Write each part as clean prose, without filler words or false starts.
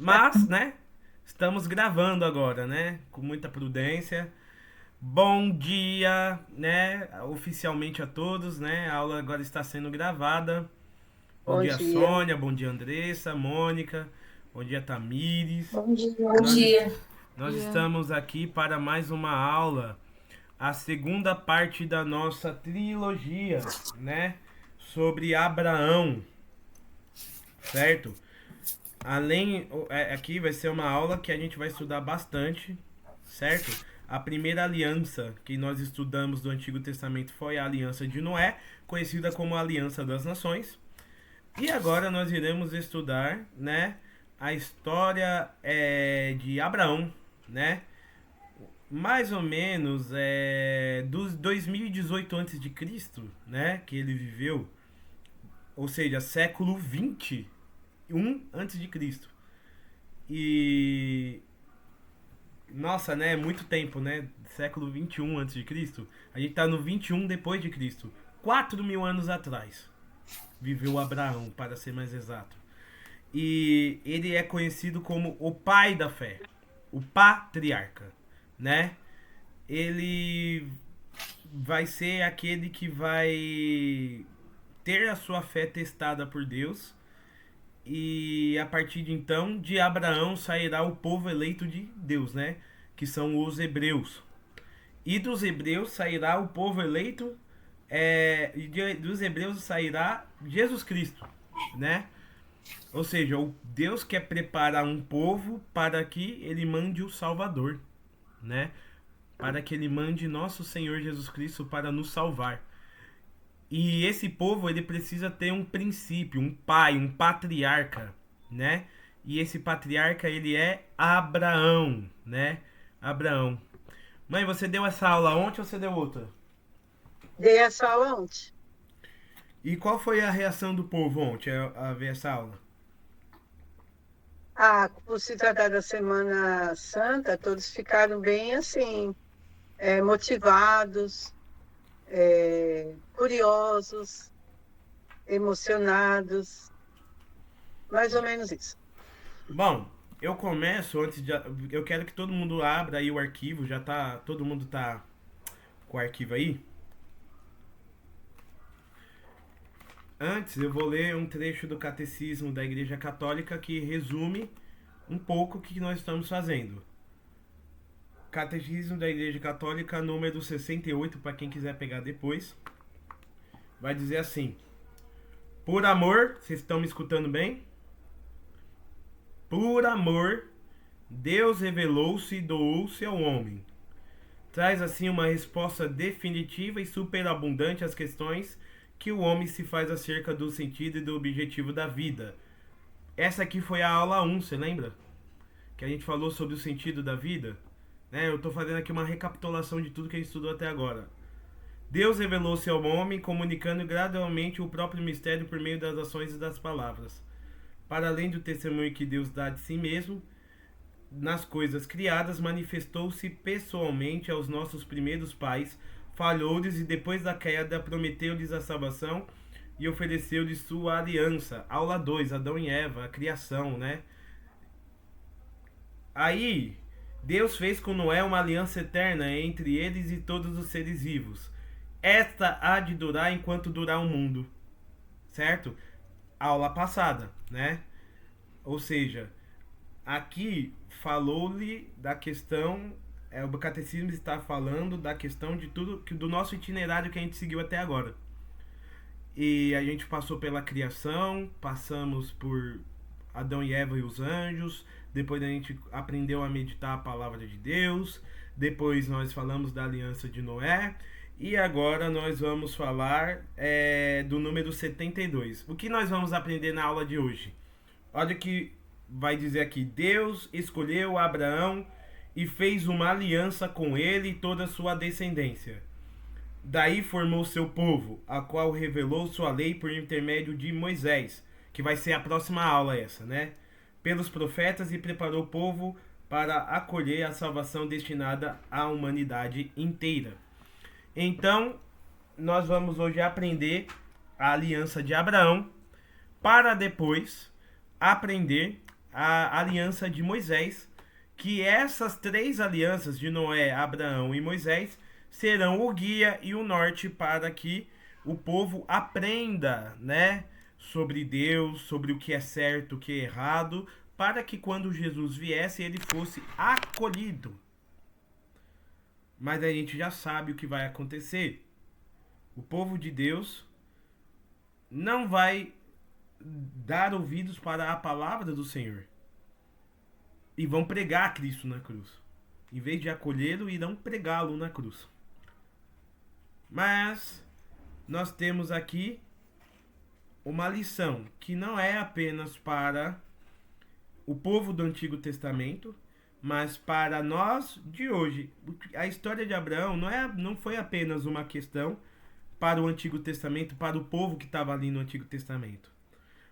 Mas, né, estamos gravando agora, né, com muita prudência. Bom dia, né, oficialmente a todos, né, a aula agora está sendo gravada. Bom Bom dia, dia. Sônia, bom dia, Andressa, Mônica, bom dia, Tamires. Bom dia. Bom nós estamos aqui para mais uma aula, a segunda parte da nossa trilogia, né, sobre Abraão, certo? Aqui vai ser uma aula que a gente vai estudar bastante, certo? A primeira aliança que nós estudamos do Antigo Testamento foi a aliança de Noé, conhecida como a Aliança das Nações. E agora nós iremos estudar, né, a história de Abraão, né? Mais ou menos dos 2018 antes de Cristo, né, que ele viveu, ou seja, século 21 antes de Cristo. E nossa, né? Muito tempo, né? Século 21 antes de Cristo. A gente tá no 21 depois de Cristo. 4.000 anos atrás. Viveu Abraão, para ser mais exato. E ele é conhecido como o pai da fé. O patriarca, né? Ele vai ser aquele que vai ter a sua fé testada por Deus. E a partir de então, de Abraão sairá o povo eleito de Deus, né? Que são os hebreus. E dos hebreus sairá o povo eleito, dos hebreus sairá Jesus Cristo, né? Ou seja, o Deus quer preparar um povo para que ele mande o Salvador, né? Para que ele mande nosso Senhor Jesus Cristo para nos salvar. E esse povo ele precisa ter um princípio, um pai, um patriarca, né? E esse patriarca ele é Abraão, né? Abraão. Mãe, você deu essa aula ontem ou você deu outra? Dei essa aula ontem. E qual foi a reação do povo ontem a ver essa aula? Por se tratar da Semana Santa, todos ficaram bem assim, motivados, curiosos, emocionados, mais ou menos isso. Bom, eu começo antes de. Eu quero que todo mundo abra aí o arquivo, já tá. Todo mundo tá com o arquivo aí. Antes, eu vou ler um trecho do Catecismo da Igreja Católica que resume um pouco o que nós estamos fazendo. Catecismo da Igreja Católica, número 68, para quem quiser pegar depois. Vai dizer assim: por amor, vocês estão me escutando bem? Por amor, Deus revelou-se e doou-se ao homem. Traz assim uma resposta definitiva e superabundante às questões que o homem se faz acerca do sentido e do objetivo da vida. Essa aqui foi a aula 1, você lembra? Que a gente falou sobre o sentido da vida. Né? Eu estou fazendo aqui uma recapitulação de tudo que a gente estudou até agora. Deus revelou-se ao homem, comunicando gradualmente o próprio mistério por meio das ações e das palavras. Para além do testemunho que Deus dá de si mesmo, nas coisas criadas, manifestou-se pessoalmente aos nossos primeiros pais, falhou-lhes e depois da queda prometeu-lhes a salvação e ofereceu-lhes sua aliança. Aula 2, Adão e Eva, a criação, né? Aí, Deus fez com Noé uma aliança eterna entre eles e todos os seres vivos. Esta há de durar enquanto durar o mundo. Certo? Aula passada, né? Ou seja, aqui falou-lhe da questão, o catecismo está falando da questão de tudo, do nosso itinerário que a gente seguiu até agora. E a gente passou pela criação, passamos por Adão e Eva e os anjos, depois a gente aprendeu a meditar a palavra de Deus, depois nós falamos da aliança de Noé, e agora nós vamos falar do número 72. O que nós vamos aprender na aula de hoje? Olha que vai dizer aqui: Deus escolheu Abraão e fez uma aliança com ele e toda a sua descendência. Daí formou seu povo, a qual revelou sua lei por intermédio de Moisés, que vai ser a próxima aula essa, né? Pelos profetas, e preparou o povo para acolher a salvação destinada à humanidade inteira. Então, nós vamos hoje aprender a aliança de Abraão, para depois aprender a aliança de Moisés, que essas três alianças de Noé, Abraão e Moisés serão o guia e o norte para que o povo aprenda, né, sobre Deus, sobre o que é certo, o que é errado, para que quando Jesus viesse ele fosse acolhido. Mas a gente já sabe o que vai acontecer. O povo de Deus não vai dar ouvidos para a palavra do Senhor. E vão pregar Cristo na cruz. Em vez de acolhê-lo, irão pregá-lo na cruz. Mas nós temos aqui uma lição que não é apenas para o povo do Antigo Testamento, mas para nós de hoje. A história de Abraão não foi apenas uma questão para o Antigo Testamento, para o povo que estava ali no Antigo Testamento,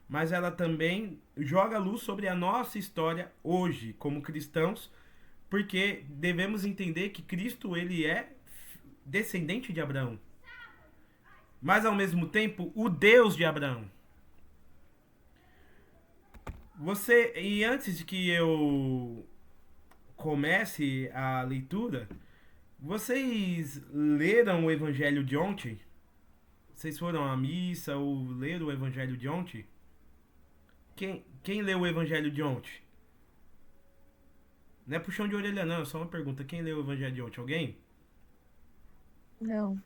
mas ela também joga luz sobre a nossa história hoje, como cristãos, porque devemos entender que Cristo ele é descendente de Abraão, mas ao mesmo tempo o Deus de Abraão. E antes de que eu comece a leitura, vocês leram o Evangelho de ontem? Vocês foram à missa ou leram o Evangelho de ontem? Quem leu o Evangelho de ontem? Não é puxão de orelha não, é só uma pergunta. Quem leu o Evangelho de ontem? Alguém? Não.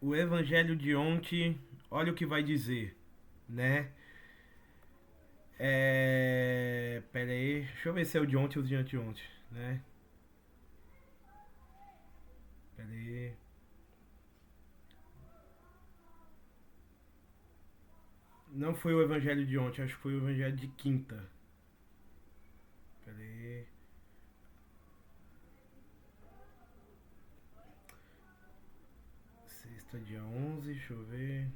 O Evangelho de ontem, olha o que vai dizer, né? Pera aí, deixa eu ver se é o de ontem ou o de anteontem, né? Pera aí. Não foi o Evangelho de ontem, acho que foi o Evangelho de quinta. Pera aí. Sexta, dia 11, deixa eu ver.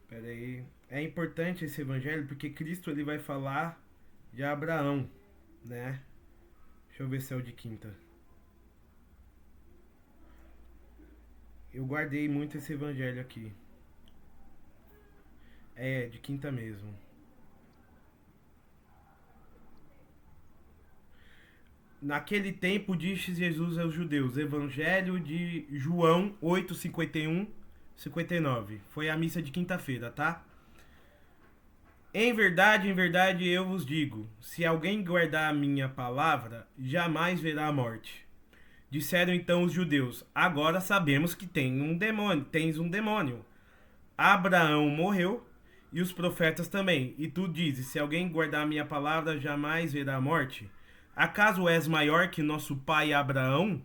Pera aí. É importante esse evangelho porque Cristo ele vai falar de Abraão, né? Deixa eu ver se é o de quinta. Eu guardei muito esse evangelho aqui. É, de quinta mesmo. Naquele tempo disse Jesus aos judeus, Evangelho de João 8, 51, 59. Foi a missa de quinta-feira, tá? Em verdade eu vos digo, se alguém guardar a minha palavra, jamais verá a morte. Disseram então os judeus, agora sabemos que tens um demônio. Abraão morreu e os profetas também. E tu dizes, se alguém guardar a minha palavra, jamais verá a morte. Acaso és maior que nosso pai Abraão,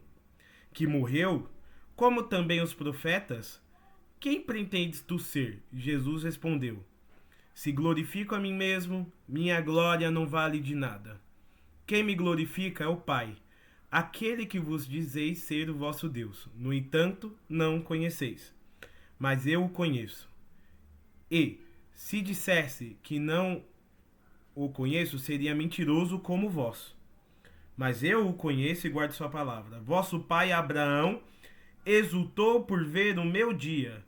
que morreu, como também os profetas? Quem pretendes tu ser? Jesus respondeu, se glorifico a mim mesmo, minha glória não vale de nada. Quem me glorifica é o Pai, aquele que vos dizeis ser o vosso Deus. No entanto, não o conheceis, mas eu o conheço. E, se dissesse que não o conheço, seria mentiroso como vós. Mas eu o conheço e guardo sua palavra. Vosso pai Abraão exultou por ver o meu dia.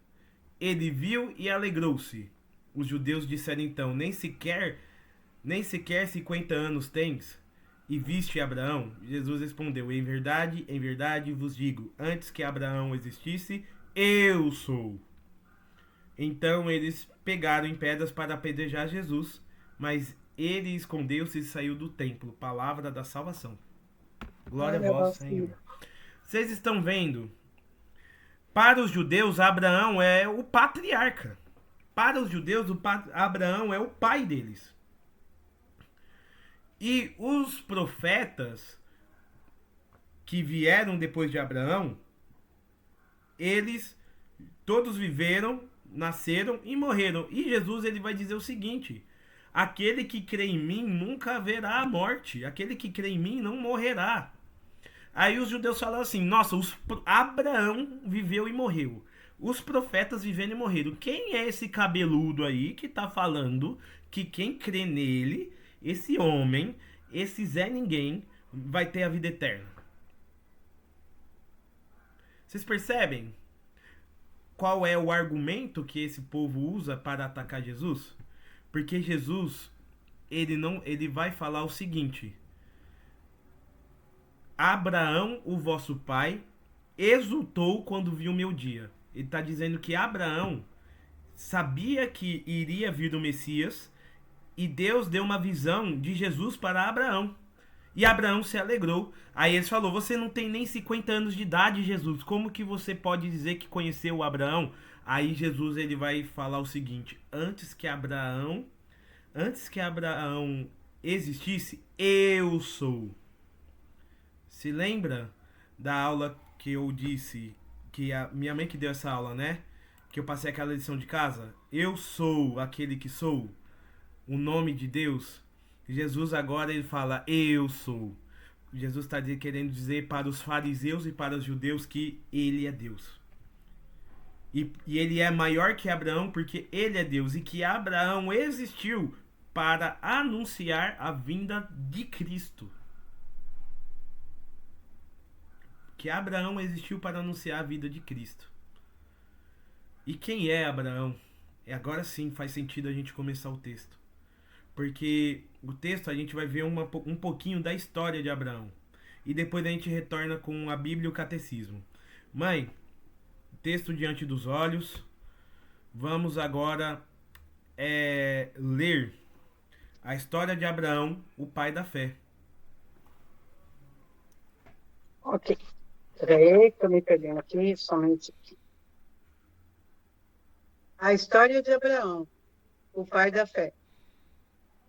Ele viu e alegrou-se. Os judeus disseram então, nem sequer 50 anos tens? E viste Abraão? Jesus respondeu, em verdade vos digo, antes que Abraão existisse, eu sou. Então eles pegaram em pedras para apedrejar Jesus, mas ele escondeu-se e saiu do templo. Palavra da salvação. Glória a vós, Senhor. Vocês estão vendo? Para os judeus, Abraão é o patriarca. Para os judeus, Abraão é o pai deles. E os profetas que vieram depois de Abraão, eles todos viveram, nasceram e morreram. E Jesus ele vai dizer o seguinte, aquele que crê em mim nunca verá a morte. Aquele que crê em mim não morrerá. Aí os judeus falam assim, nossa, Abraão viveu e morreu. Os profetas viveram e morreram. Quem é esse cabeludo aí que tá falando que quem crê nele, esse homem, esse Zé Ninguém, vai ter a vida eterna? Vocês percebem qual é o argumento que esse povo usa para atacar Jesus? Porque Jesus, ele vai falar o seguinte: Abraão, o vosso pai, exultou quando viu o meu dia. Ele está dizendo que Abraão sabia que iria vir o Messias e Deus deu uma visão de Jesus para Abraão. E Abraão se alegrou. Aí eles falou: você não tem nem 50 anos de idade, Jesus. Como que você pode dizer que conheceu Abraão? Aí Jesus ele vai falar o seguinte: antes que Abraão existisse, eu sou. Se lembra da aula que eu disse, que a minha mãe que deu essa aula, né? Que eu passei aquela lição de casa? Eu sou aquele que sou. O nome de Deus. Jesus agora ele fala: eu sou. Jesus está querendo dizer para os fariseus e para os judeus que ele é Deus. E ele é maior que Abraão porque ele é Deus. E que Abraão existiu para anunciar a vinda de Cristo. Que Abraão existiu para anunciar a vida de Cristo. E quem é Abraão? Agora sim faz sentido a gente começar o texto. Porque o texto a gente vai ver um pouquinho da história de Abraão. E depois a gente retorna com a Bíblia e o Catecismo. Mãe, texto diante dos olhos. Vamos agora ler a história de Abraão, o pai da fé. Ok. Peraí, estou me perdendo aqui, somente aqui. A história de Abraão, o pai da fé.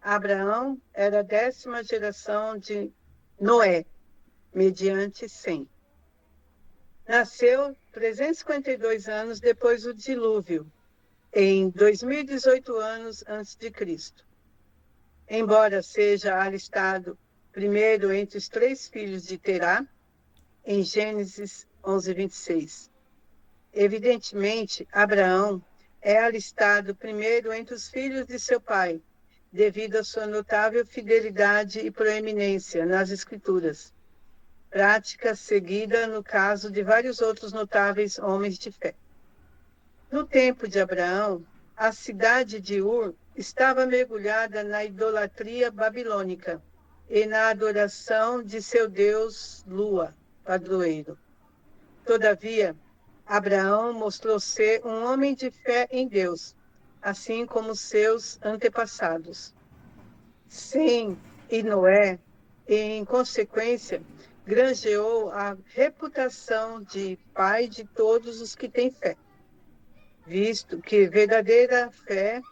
Abraão era a 10ª geração de Noé, mediante Sem. Nasceu 352 anos depois do dilúvio, em 2018 anos antes de Cristo. Embora seja alistado primeiro entre os 3 filhos de Terá, em Gênesis 11:26. Evidentemente, Abraão é alistado primeiro entre os filhos de seu pai, devido à sua notável fidelidade e proeminência nas Escrituras, prática seguida no caso de vários outros notáveis homens de fé. No tempo de Abraão, a cidade de Ur estava mergulhada na idolatria babilônica e na adoração de seu deus Lua, padroeiro. Todavia, Abraão mostrou ser um homem de fé em Deus, assim como seus antepassados. Sem e Noé, e, em consequência, granjeou a reputação de pai de todos os que têm fé, visto que verdadeira fé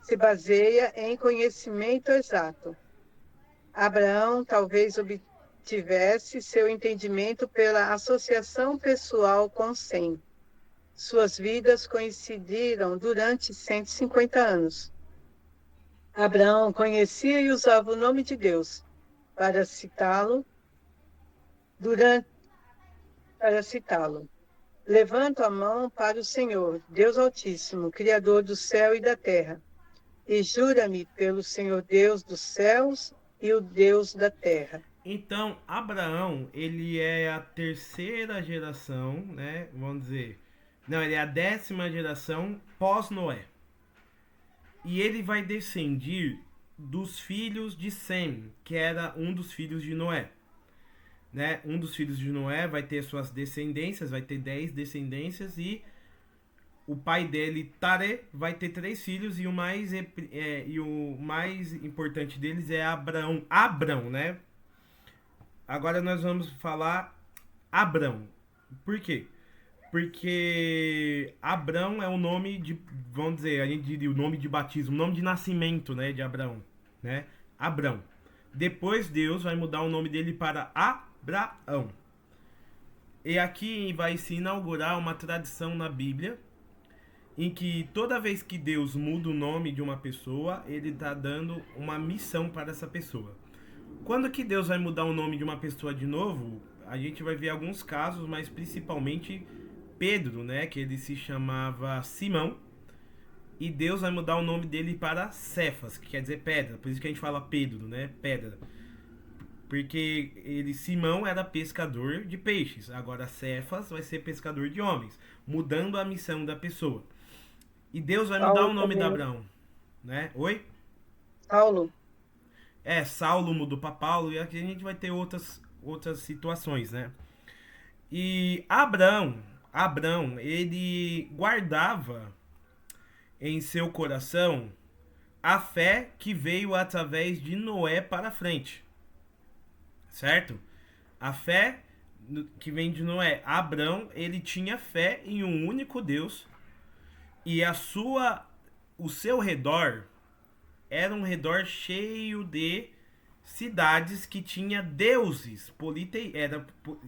se baseia em conhecimento exato. Abraão talvez obtivesse seu entendimento pela associação pessoal com Sem. Suas vidas coincidiram durante 150 anos. Abraão conhecia e usava o nome de Deus para citá-lo. Levanto a mão para o Senhor, Deus Altíssimo, Criador do céu e da terra, e jura-me pelo Senhor Deus dos céus e o Deus da terra. Então, Abraão, ele é a 3ª geração, né? Vamos dizer. Não, ele é a 10ª geração pós-Noé. E ele vai descender dos filhos de Sem, que era um dos filhos de Noé. Né? Um dos filhos de Noé vai ter suas descendências, vai ter 10 descendências, e o pai dele, Taré, vai ter 3 filhos, e o mais importante deles é Abrão, né? Agora nós vamos falar Abrão. Por quê? Porque Abrão é o nome de, vamos dizer, a gente diria o nome de batismo, o nome de nascimento, né, de Abrão, né? Abrão. Depois Deus vai mudar o nome dele para Abraão. E aqui vai se inaugurar uma tradição na Bíblia, em que toda vez que Deus muda o nome de uma pessoa, ele está dando uma missão para essa pessoa. Quando que Deus vai mudar o nome de uma pessoa de novo, a gente vai ver alguns casos, mas principalmente Pedro, né, que ele se chamava Simão, e Deus vai mudar o nome dele para Cefas, que quer dizer pedra, por isso que a gente fala Pedro, né, pedra. Porque Simão era pescador de peixes, agora Cefas vai ser pescador de homens, mudando a missão da pessoa. E Deus vai mudar Paulo o nome de também. Abraão, né? Oi? Paulo. Saulo mudou para Paulo, e aqui a gente vai ter outras situações, né? E Abraão, ele guardava em seu coração a fé que veio através de Noé para frente, certo? A fé que vem de Noé. Abraão, ele tinha fé em um único Deus, e o seu redor era um redor cheio de cidades que tinha deuses,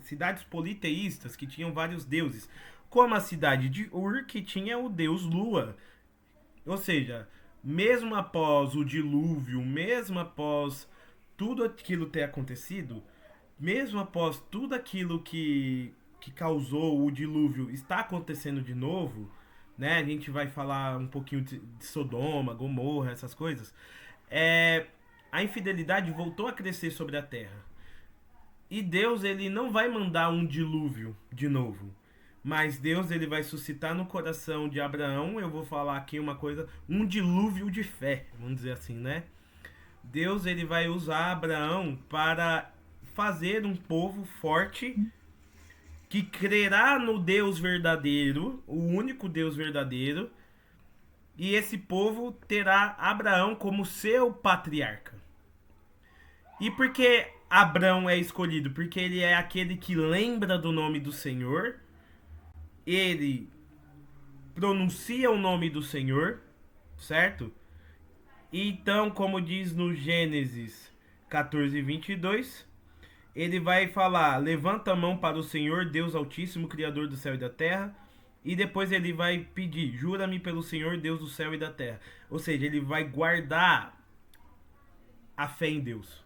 cidades politeístas que tinham vários deuses, como a cidade de Ur, que tinha o deus Lua. Ou seja, mesmo após o dilúvio, mesmo após tudo aquilo ter acontecido, mesmo após tudo aquilo que causou o dilúvio está acontecendo de novo, né? A gente vai falar um pouquinho de Sodoma, Gomorra, essas coisas. A infidelidade voltou a crescer sobre a terra. E Deus, ele não vai mandar um dilúvio de novo. Mas Deus, ele vai suscitar no coração de Abraão, eu vou falar aqui uma coisa, um dilúvio de fé, vamos dizer assim, né? Deus, ele vai usar Abraão para fazer um povo forte que crerá no Deus verdadeiro, o único Deus verdadeiro, e esse povo terá Abraão como seu patriarca. E por que Abraão é escolhido? Porque ele é aquele que lembra do nome do Senhor, ele pronuncia o nome do Senhor, certo? Então, como diz no Gênesis 14:22, ele vai falar: levanta a mão para o Senhor, Deus Altíssimo, Criador do céu e da terra. E depois ele vai pedir: jura-me pelo Senhor, Deus do céu e da terra. Ou seja, ele vai guardar a fé em Deus.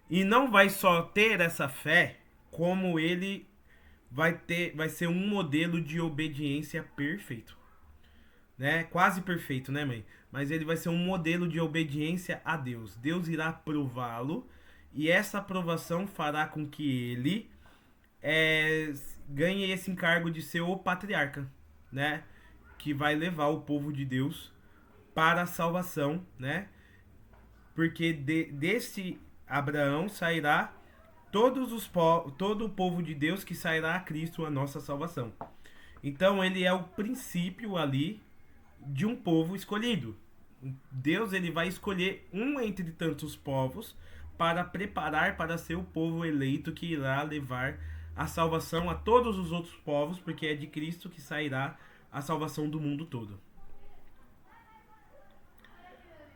E não vai só ter essa fé, como ele vai ser um modelo de obediência perfeito, né? Quase perfeito, né, mãe? Mas ele vai ser um modelo de obediência a Deus. Deus irá prová-lo, e essa aprovação fará com que ele ganhe esse encargo de ser o patriarca, né? Que vai levar o povo de Deus para a salvação, né? Porque desse Abraão sairá todo o povo de Deus, que sairá a Cristo, a nossa salvação. Então ele é o princípio ali de um povo escolhido. Deus, ele vai escolher um entre tantos povos para preparar para ser o povo eleito que irá levar a salvação a todos os outros povos, porque é de Cristo que sairá a salvação do mundo todo.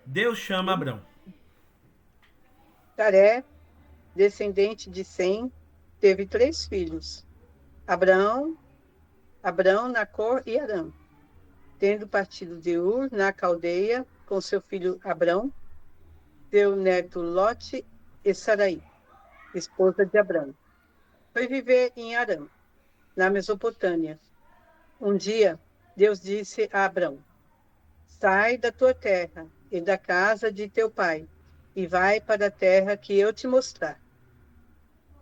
Deus chama Abraão. Taré, descendente de Sem, teve 3 filhos: Abraão, Nacor e Arã. Tendo partido de Ur, na Caldeia, com seu filho Abrão, seu neto Lote e Sarai, esposa de Abrão. Foi viver em Arã, na Mesopotâmia. Um dia, Deus disse a Abrão: sai da tua terra e da casa de teu pai, e vai para a terra que eu te mostrar.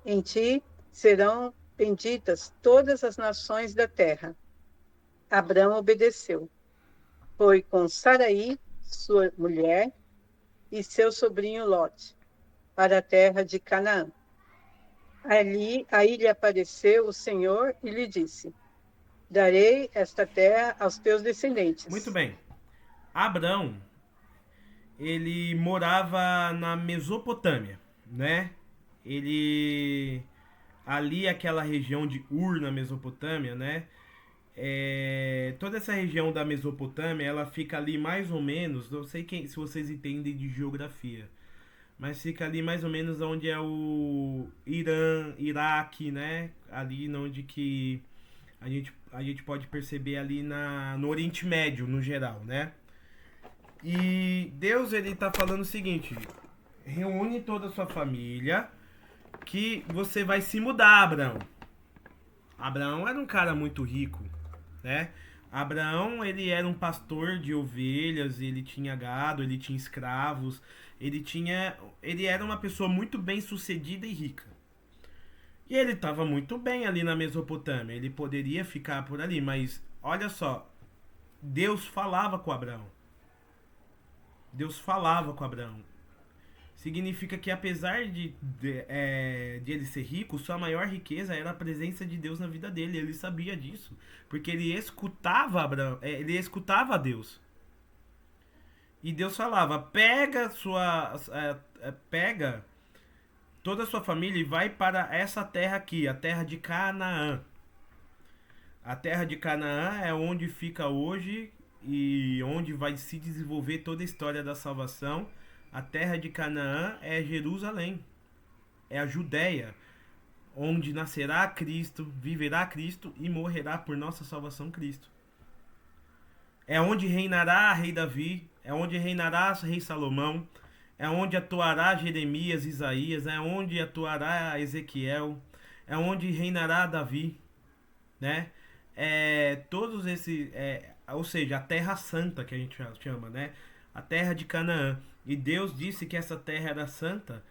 Em ti serão benditas todas as nações da terra. Abrão obedeceu. Foi com Sarai, sua mulher, e seu sobrinho Lote, para a terra de Canaã. Aí lhe apareceu o Senhor e lhe disse: darei esta terra aos teus Muito descendentes. bem. Abraão, ele morava na Mesopotâmia, né? Ele ali, aquela região de Ur, na Mesopotâmia, né? Toda essa região da Mesopotâmia, ela fica ali mais ou menos, não sei se vocês entendem de geografia, mas fica ali mais ou menos onde é o Irã, Iraque, né? Ali onde que a gente pode perceber ali no Oriente Médio, no geral, né? E Deus, ele tá falando o seguinte: reúne toda a sua família, que você vai se mudar, Abraão. Abraão era um cara muito rico, né? Abraão, ele era um pastor de ovelhas, ele tinha gado, ele tinha escravos, ele era uma pessoa muito bem sucedida e rica. E ele estava muito bem ali na Mesopotâmia, ele poderia ficar por ali, mas olha só, Deus falava com Abraão. Deus falava com Abraão. Significa que apesar de ele ser rico, sua maior riqueza era a presença de Deus na vida dele. Ele sabia disso, porque ele escutava Abraão, ele escutava a Deus. E Deus falava: pega toda a sua família e vai para essa terra aqui, a terra de Canaã. A terra de Canaã é onde fica hoje e onde vai se desenvolver toda a história da salvação. A terra de Canaã é Jerusalém, é a Judéia, onde nascerá Cristo, viverá Cristo e morrerá por nossa salvação Cristo. É onde reinará rei Davi, é onde reinará rei Salomão, é onde atuará Jeremias, Isaías, é onde atuará Ezequiel, é onde reinará Davi, né? Todos esses, ou seja, a Terra Santa que a gente chama, né? A terra de Canaã. E Deus disse que essa terra era santa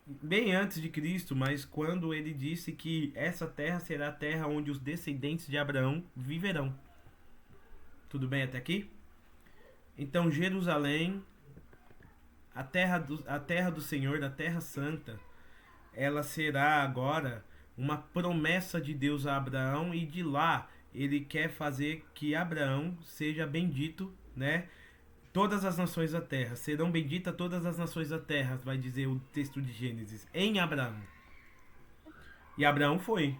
bem antes de Cristo, mas quando ele disse que essa terra será a terra onde os descendentes de Abraão viverão. Tudo bem até aqui? Então Jerusalém, a terra do Senhor, a terra santa, ela será agora uma promessa de Deus a Abraão, e de lá ele quer fazer que Abraão seja bendito, né? Todas as nações da terra, serão benditas todas as nações da terra, vai dizer o texto de Gênesis, em Abraão. E Abraão foi.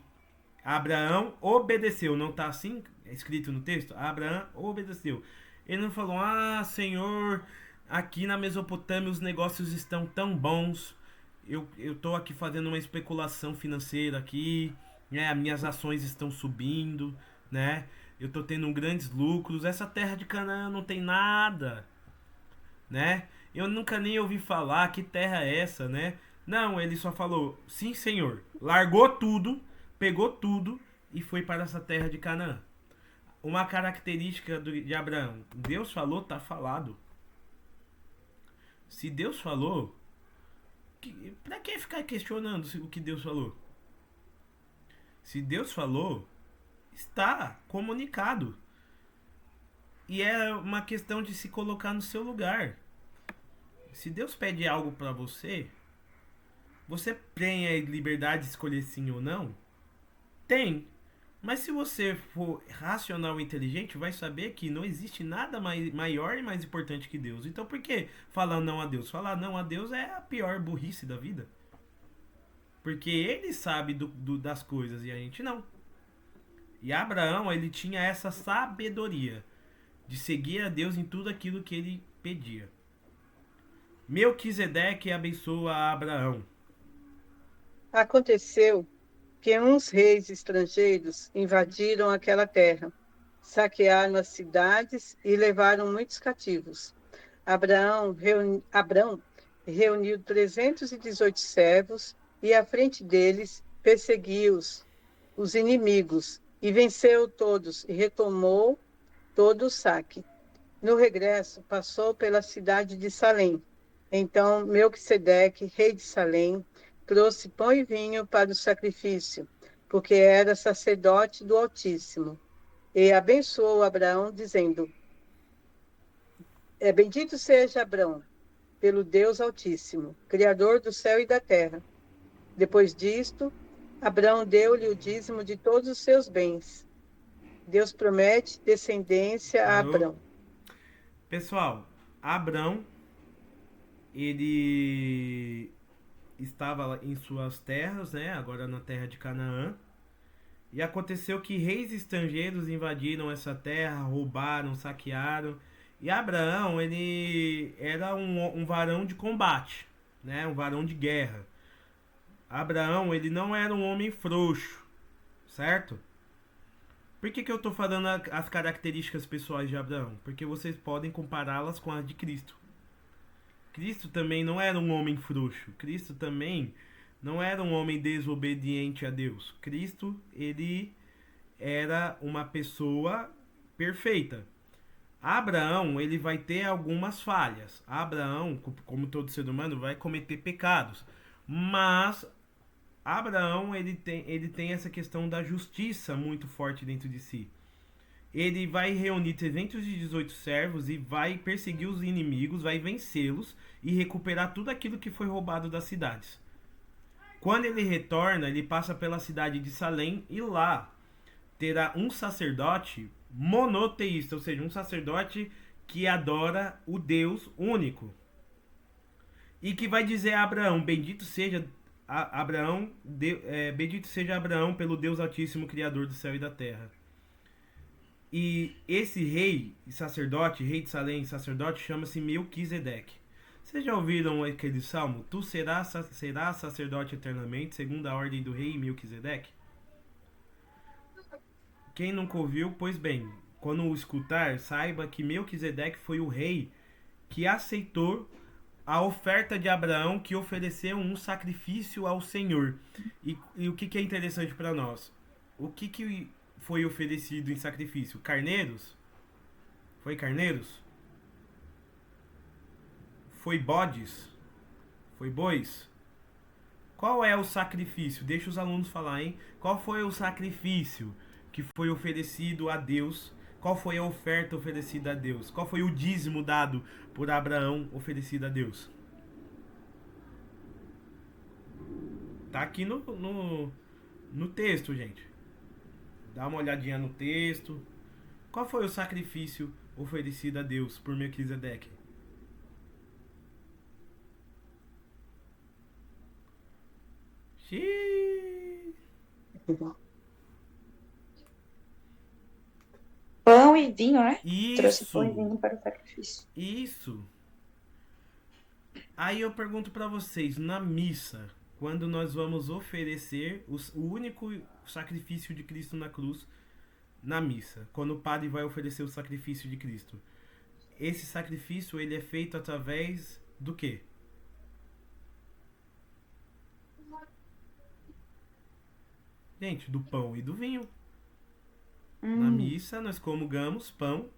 Abraão obedeceu, não está assim escrito no texto? Abraão obedeceu. Ele não falou: ah, Senhor, aqui na Mesopotâmia os negócios estão tão bons, eu estou aqui fazendo uma especulação financeira aqui, né? Minhas ações estão subindo, né? Eu estou tendo grandes lucros. Essa terra de Canaã não tem nada, né? Eu nunca nem ouvi falar, que terra é essa, né? Não, ele só falou: sim, Senhor. Largou tudo, pegou tudo e foi para essa terra de Canaã. Uma característica de Abraão: Deus falou, tá falado. Se Deus falou, pra que ficar questionando o que Deus falou? Se Deus falou, está comunicado. E é uma questão de se colocar no seu lugar. Se Deus pede algo para você, você tem a liberdade de escolher sim ou não? Tem. Mas se você for racional e inteligente, vai saber que não existe nada maior e mais importante que Deus. Então por que falar não a Deus? Falar não a Deus é a pior burrice da vida. Porque ele sabe das coisas e a gente não. E Abraão, ele tinha essa sabedoria de seguir a Deus em tudo aquilo que ele pedia. Melquisedeque abençoa Abraão. Aconteceu que uns reis estrangeiros invadiram aquela terra, saquearam as cidades e levaram muitos cativos. Abraão reuniu 318 servos e, à frente deles, perseguiu os inimigos e venceu todos e retomou todo o saque. No regresso, passou pela cidade de Salém. Então Melquisedeque, rei de Salém, trouxe pão e vinho para o sacrifício, porque era sacerdote do Altíssimo. E abençoou Abraão, dizendo: bendito seja Abraão, pelo Deus Altíssimo, Criador do céu e da terra. Depois disto, Abraão deu-lhe o dízimo de todos os seus bens. Deus promete descendência a Abraão. Pessoal, Abraão, ele estava em suas terras, né? Agora na terra de Canaã. E aconteceu que reis estrangeiros invadiram essa terra, roubaram, saquearam. E Abraão, ele era um varão de combate, né? Um varão de guerra. Abraão, ele não era um homem frouxo, certo? Por que eu estou falando as características pessoais de Abraão? Porque vocês podem compará-las com as de Cristo. Cristo também não era um homem frouxo. Cristo também não era um homem desobediente a Deus. Cristo, ele era uma pessoa perfeita. Abraão, ele vai ter algumas falhas. Abraão, como todo ser humano, vai cometer pecados. Mas Abraão, ele tem essa questão da justiça muito forte dentro de si. Ele vai reunir 318 servos e vai perseguir os inimigos, vai vencê-los e recuperar tudo aquilo que foi roubado das cidades. Quando ele retorna, ele passa pela cidade de Salém e lá terá um sacerdote monoteísta, ou seja, um sacerdote que adora o Deus único. E que vai dizer a Abraão: bendito seja bendito seja Abraão pelo Deus Altíssimo, Criador do céu e da terra. E esse rei rei de Salém, sacerdote, chama-se Melquisedeque. Vocês já ouviram aquele salmo? Tu serás sacerdote eternamente, segundo a ordem do rei Melquisedeque? Quem nunca ouviu, pois bem, quando o escutar, saiba que Melquisedeque foi o rei que aceitou a oferta de Abraão, que ofereceu um sacrifício ao Senhor. E o que é interessante para nós? O que foi oferecido em sacrifício? Carneiros? Foi carneiros? Foi bodes? Foi bois? Qual é o sacrifício? Deixa os alunos falar, hein? Qual foi o sacrifício que foi oferecido a Deus? Qual foi a oferta oferecida a Deus? Qual foi o dízimo dado por Abraão oferecido a Deus? Tá aqui no texto, gente. Dá uma olhadinha no texto. Qual foi o sacrifício oferecido a Deus por Melquisedeque? Xiii. Pão e vinho, né? Trouxe pão e Isso, vinho para o sacrifício. isso. Aí eu pergunto pra vocês, na missa, quando nós vamos oferecer o único sacrifício de Cristo na cruz, na missa, quando o padre vai oferecer o sacrifício de Cristo, esse sacrifício ele é feito através do quê? Gente, do pão e do vinho. Na missa nós comungamos pão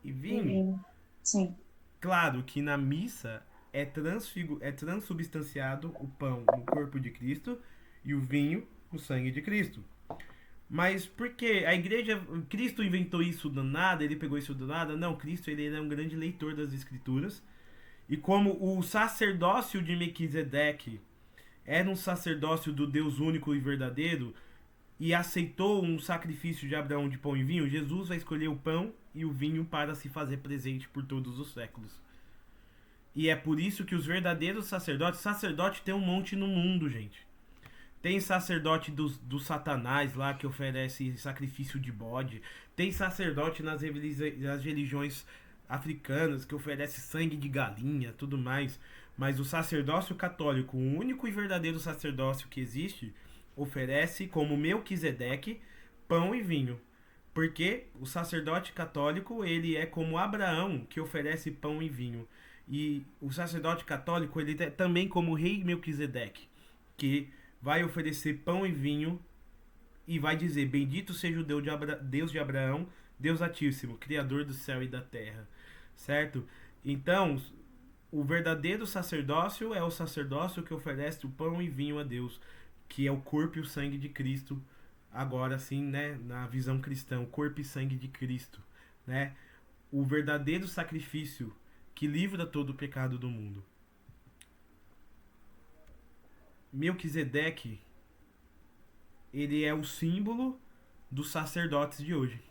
e vinho. Sim. Claro que na missa é transubstanciado o pão no corpo de Cristo e o vinho no sangue de Cristo. Mas por que a igreja, Cristo inventou isso do nada, ele pegou isso do nada? Não, Cristo ele é um grande leitor das escrituras. E como o sacerdócio de Melquisedeque era um sacerdócio do Deus único e verdadeiro e aceitou um sacrifício de Abraão de pão e vinho, Jesus vai escolher o pão e o vinho para se fazer presente por todos os séculos. E é por isso que os verdadeiros sacerdote tem um monte no mundo, gente. Tem sacerdote do Satanás lá que oferece sacrifício de bode. Tem sacerdote nas religiões africanas que oferece sangue de galinha, tudo mais. Mas o sacerdócio católico, o único e verdadeiro sacerdócio que existe, oferece como Melquisedeque pão e vinho. Porque o sacerdote católico, ele é como Abraão, que oferece pão e vinho. E o sacerdote católico, ele é também como o rei Melquisedeque, que vai oferecer pão e vinho e vai dizer: bendito seja o Deus de Abraão, Deus Altíssimo, Criador do céu e da terra. Certo? Então, o verdadeiro sacerdócio é o sacerdócio que oferece o pão e vinho a Deus, que é o corpo e o sangue de Cristo. Agora sim, né, na visão cristã, o corpo e sangue de Cristo, né? O verdadeiro sacrifício que livra todo o pecado do mundo. Melquisedeque, ele é o símbolo dos sacerdotes de hoje.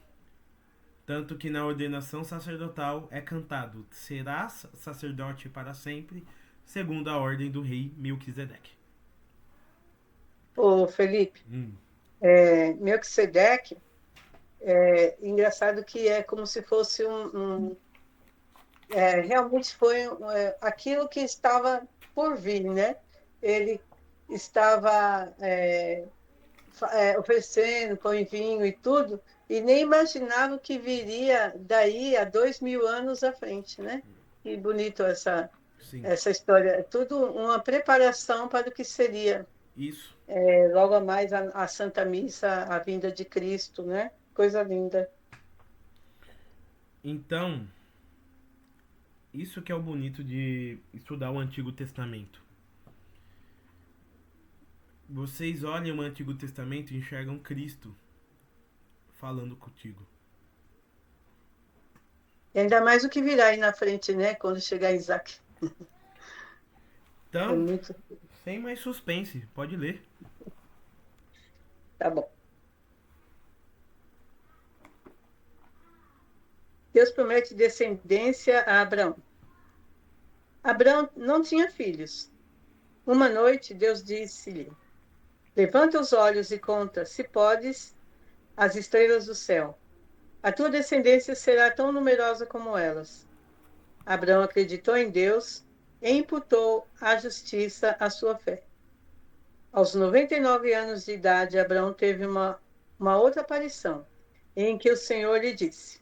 Tanto que na ordenação sacerdotal é cantado: serás sacerdote para sempre, segundo a ordem do rei Melquisedeque. Ô, Felipe, Melquisedeque, engraçado que é como se fosse realmente foi aquilo que estava por vir, né? Ele estava oferecendo pão e vinho e tudo, e nem imaginava o que viria daí a 2000 anos à frente, né? Que bonito essa história. É tudo uma preparação para o que seria. Isso. Logo a mais a Santa Missa, a vinda de Cristo, né? Coisa linda. Então, isso que é o bonito de estudar o Antigo Testamento. Vocês olham o Antigo Testamento e enxergam Cristo falando contigo. E ainda mais o que virá aí na frente, né? Quando chegar Isaac. Então, É muito... sem mais suspense, pode ler. Tá bom. Deus promete descendência a Abraão. Abraão não tinha filhos. Uma noite, Deus disse-lhe: levanta os olhos e conta, se podes, as estrelas do céu. A tua descendência será tão numerosa como elas. Abraão acreditou em Deus e imputou à justiça a sua fé. Aos 99 anos de idade, Abraão teve uma outra aparição, em que o Senhor lhe disse: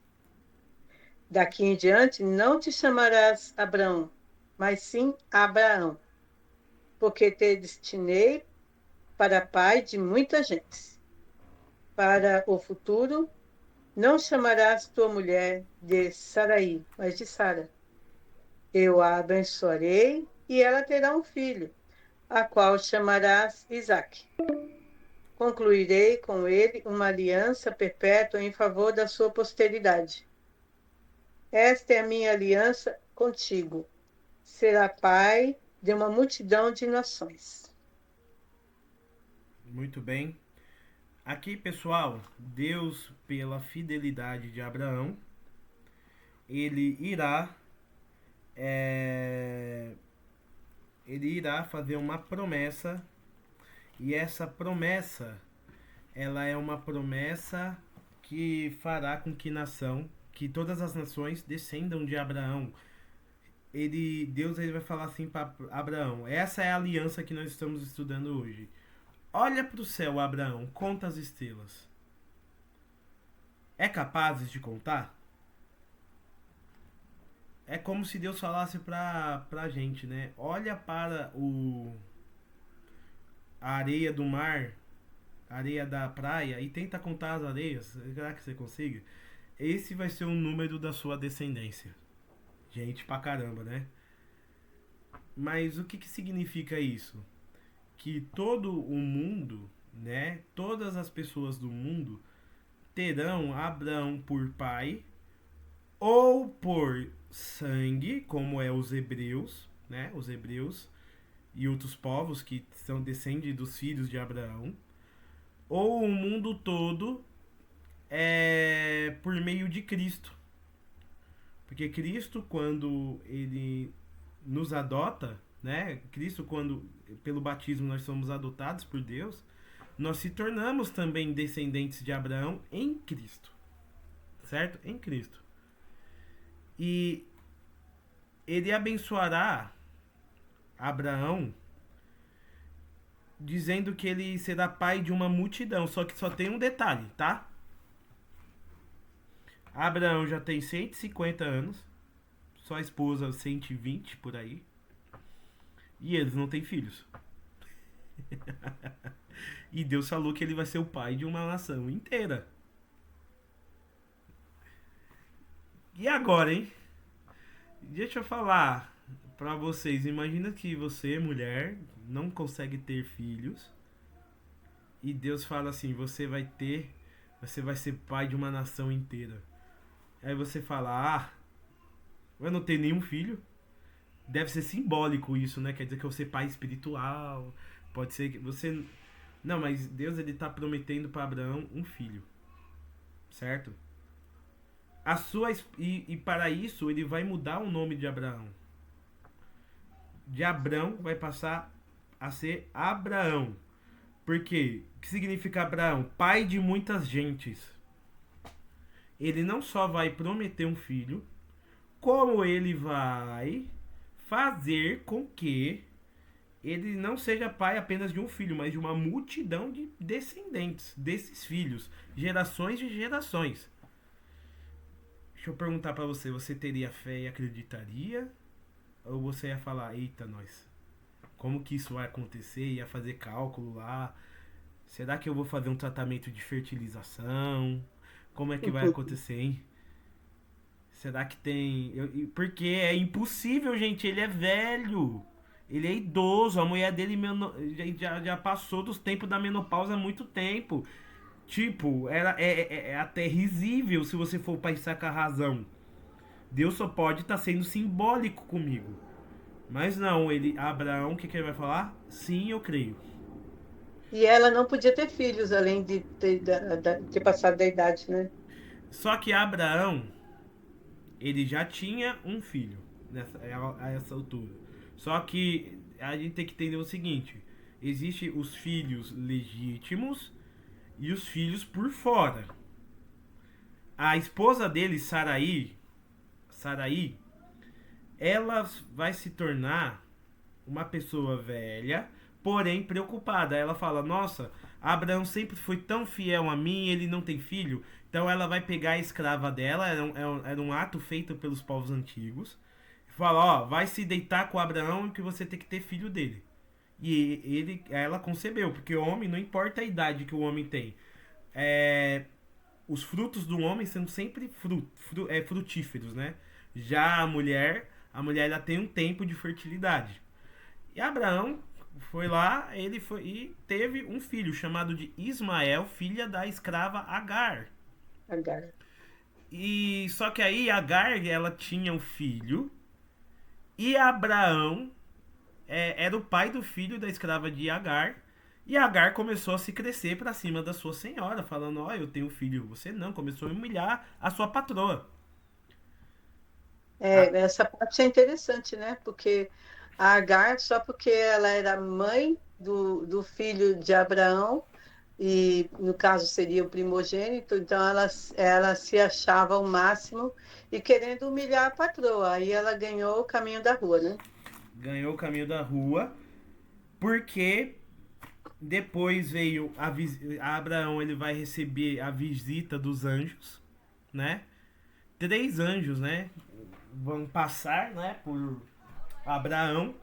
daqui em diante não te chamarás Abraão, mas sim Abraão, porque te destinei para pai de muita gente. Para o futuro, não chamarás tua mulher de Saraí, mas de Sara. Eu a abençoarei e ela terá um filho, a qual chamarás Isaque. Concluirei com ele uma aliança perpétua em favor da sua posteridade. Esta é a minha aliança contigo. Será pai de uma multidão de nações. Muito bem. Aqui, pessoal, Deus, pela fidelidade de Abraão, ele irá fazer uma promessa, e essa promessa, ela é uma promessa que fará com que todas as nações descendam de Abraão. Deus vai falar assim para Abraão: essa é a aliança que nós estamos estudando hoje. Olha para o céu, Abraão, conta as estrelas. É capaz de contar? É como se Deus falasse pra gente, né? Olha para a areia do mar, a areia da praia, e tenta contar as areias. Será que você consiga? Esse vai ser o número da sua descendência. Gente pra caramba, né? Mas o que significa isso? Que todo o mundo, né? Todas as pessoas do mundo terão Abraão por pai ou por sangue, como é os hebreus, né? Os hebreus e outros povos que são descendentes dos filhos de Abraão, ou o mundo todo é por meio de Cristo. Porque Cristo, quando ele nos adota, né? Cristo, quando pelo batismo nós somos adotados por Deus, nós se tornamos também descendentes de Abraão em Cristo. Certo? Em Cristo. E ele abençoará Abraão dizendo que ele será pai de uma multidão. Só que só tem um detalhe, tá? Abraão já tem 150 anos. Sua esposa 120 por aí. E eles não têm filhos. E Deus falou que ele vai ser o pai de uma nação inteira. E agora, hein? Deixa eu falar pra vocês. Imagina que você, mulher, não consegue ter filhos. E Deus fala assim: você vai ser pai de uma nação inteira. Aí você fala: ah, eu não tenho nenhum filho. Deve ser simbólico isso, né? Quer dizer que eu vou ser pai espiritual. Pode ser que você... Não, mas Deus, ele tá prometendo para Abraão um filho. Certo? E para isso ele vai mudar o nome de Abraão. De Abrão vai passar a ser Abraão. Por quê? O que significa Abraão? Pai de muitas gentes. Ele não só vai prometer um filho, como ele vai fazer com que ele não seja pai apenas de um filho, mas de uma multidão de descendentes desses filhos, gerações de gerações. Deixa eu perguntar pra você, você teria fé e acreditaria? Ou você ia falar, eita, nós, como que isso vai acontecer? Ia fazer cálculo lá. Será que eu vou fazer um tratamento de fertilização? Como é que vai acontecer, hein? Será que tem. Porque é impossível, gente. Ele é velho. Ele é idoso. A mulher dele já passou dos tempos da menopausa há muito tempo. Tipo, é até risível se você for pensar com a razão. Deus só pode estar sendo simbólico comigo. Mas não, Abraão, o que ele vai falar? Sim, eu creio. E ela não podia ter filhos, além de ter passado da idade, né? Só que Abraão, ele já tinha um filho a essa altura. Só que a gente tem que entender o seguinte: existem os filhos legítimos e os filhos por fora. A esposa dele, Sarai, ela vai se tornar uma pessoa velha, porém preocupada. Ela fala: Nossa, Abraão sempre foi tão fiel a mim, ele não tem filho. Então ela vai pegar a escrava dela, era um ato feito pelos povos antigos. E fala: Ó, vai se deitar com Abraão que você tem que ter filho dele. E ela concebeu, porque o homem, não importa a idade que o homem tem, os frutos do homem são sempre frutíferos, né? Já a mulher ela tem um tempo de fertilidade. E Abraão foi lá, ele foi e teve um filho chamado de Ismael, filha da escrava Agar. Agar. E só que aí Agar, ela tinha um filho e Abraão era o pai do filho da escrava de Agar. E Agar começou a se crescer para cima da sua senhora, falando: Ó, eu tenho filho, você não. Começou a humilhar a sua patroa. Essa parte é interessante, né? Porque a Agar, só porque ela era mãe do filho de Abraão, e no caso seria o primogênito, então ela se achava o máximo e querendo humilhar a patroa. Aí ela ganhou o caminho da rua, né? Ganhou o caminho da rua, porque depois veio Abraão, ele vai receber a visita dos anjos, né? 3 anjos, né? Vão passar, né, por Abraão,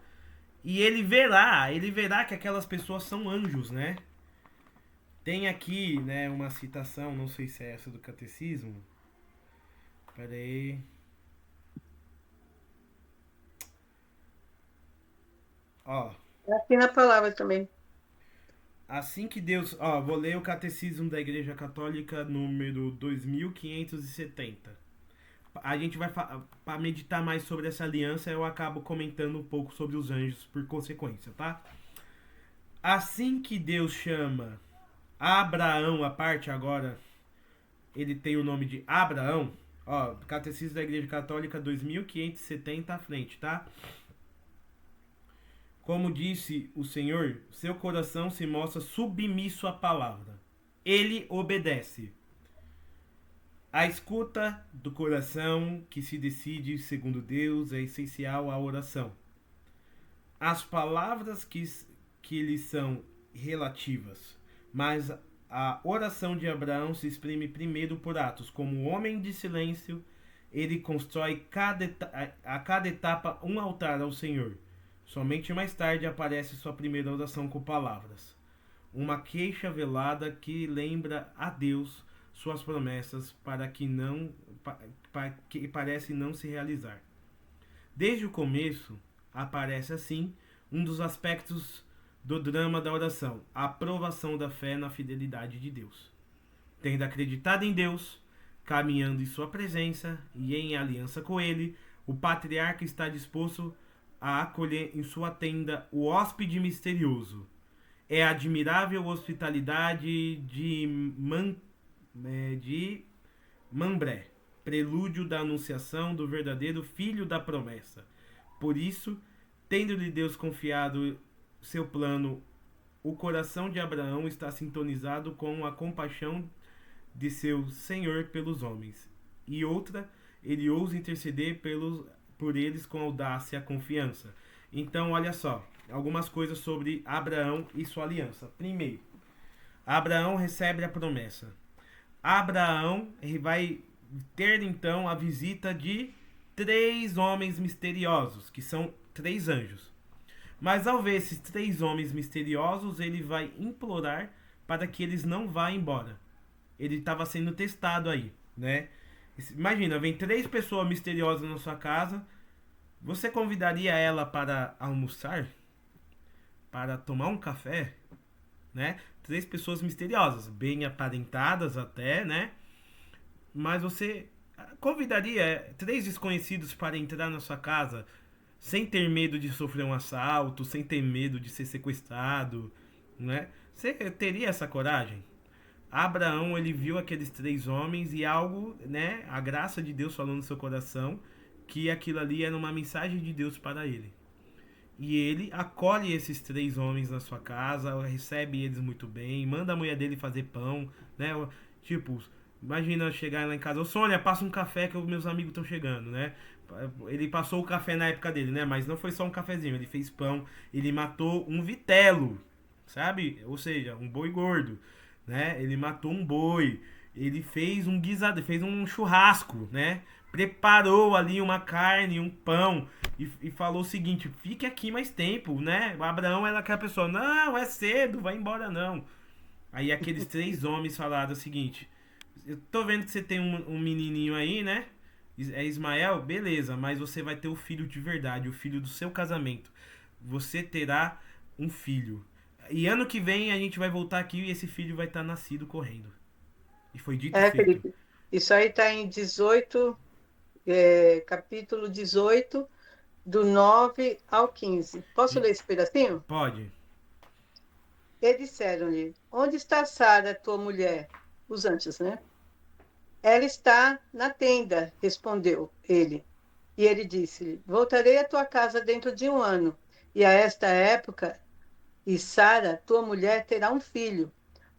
e ele verá que aquelas pessoas são anjos, né? Tem aqui, né, uma citação, não sei se é essa do catecismo. Pera aí. Ó. Aqui na palavra também. Assim que Deus... Ó, vou ler o Catecismo da Igreja Católica, número 2570. A gente vai... Para meditar mais sobre essa aliança, eu acabo comentando um pouco sobre os anjos por consequência, tá? Assim que Deus chama Abraão, a parte agora, ele tem o nome de Abraão. Ó, Catecismo da Igreja Católica 2570 à frente, tá? Como disse o Senhor, seu coração se mostra submisso à palavra. Ele obedece. A escuta do coração que se decide segundo Deus é essencial à oração. As palavras que lhe são relativas, mas a oração de Abraão se exprime primeiro por atos. Como homem de silêncio, ele constrói a cada etapa um altar ao Senhor. Somente mais tarde aparece sua primeira oração com palavras. Uma queixa velada que lembra a Deus suas promessas que parece não se realizar. Desde o começo, aparece assim um dos aspectos do drama da oração, a aprovação da fé na fidelidade de Deus. Tendo acreditado em Deus, caminhando em sua presença e em aliança com ele, o patriarca está disposto a acolher em sua tenda o hóspede misterioso. É a admirável hospitalidade de Mambré, prelúdio da anunciação do verdadeiro filho da promessa. Por isso, tendo-lhe Deus confiado seu plano, o coração de Abraão está sintonizado com a compaixão de seu Senhor pelos homens. E outra, ele ousa interceder por eles com audácia e confiança. Então, olha só, algumas coisas sobre Abraão e sua aliança. Primeiro, Abraão recebe a promessa. Abraão vai ter então a visita de 3 homens misteriosos, que são 3 anjos. Mas ao ver esses 3 homens misteriosos, ele vai implorar para que eles não vá embora. Ele estava sendo testado aí, né? Imagina, vem 3 pessoas misteriosas na sua casa. Você convidaria ela para almoçar? Para tomar um café? Né? 3 pessoas misteriosas, bem aparentadas até, né? Mas você convidaria 3 desconhecidos para entrar na sua casa sem ter medo de sofrer um assalto, sem ter medo de ser sequestrado, né? Você teria essa coragem? Abraão, ele viu aqueles 3 homens e algo, né? A graça de Deus falou no seu coração que aquilo ali era uma mensagem de Deus para ele. E ele acolhe esses 3 homens na sua casa, recebe eles muito bem, manda a mulher dele fazer pão, né? Tipo, imagina chegar lá em casa, ô Sônia, passa um café que os meus amigos estão chegando, né? Ele passou o café na época dele, né? Mas não foi só um cafezinho, ele fez pão, ele matou um vitelo, sabe? Ou seja, um boi gordo, né? Ele matou um boi, ele fez um guisado, fez um churrasco, né? Preparou ali uma carne, um pão e falou o seguinte: fique aqui mais tempo, né? O Abraão era aquela pessoa: não, é cedo, vai embora não. Aí aqueles 3 homens falaram o seguinte: eu tô vendo que você tem um menininho aí, né? É Ismael, beleza, mas você vai ter o filho de verdade, o filho do seu casamento. Você terá um filho. E ano que vem a gente vai voltar aqui e esse filho vai estar nascido correndo. E foi dito e feito. Felipe, isso aí está em 18, capítulo 18, do 9 ao 15. Posso ler esse pedacinho? Pode. E disseram-lhe: onde está Sara, tua mulher? Os anjos, né? Ela está na tenda, respondeu ele. E ele disse-lhe: voltarei à tua casa dentro de 1 ano, e a esta época, e Sara, tua mulher, terá um filho.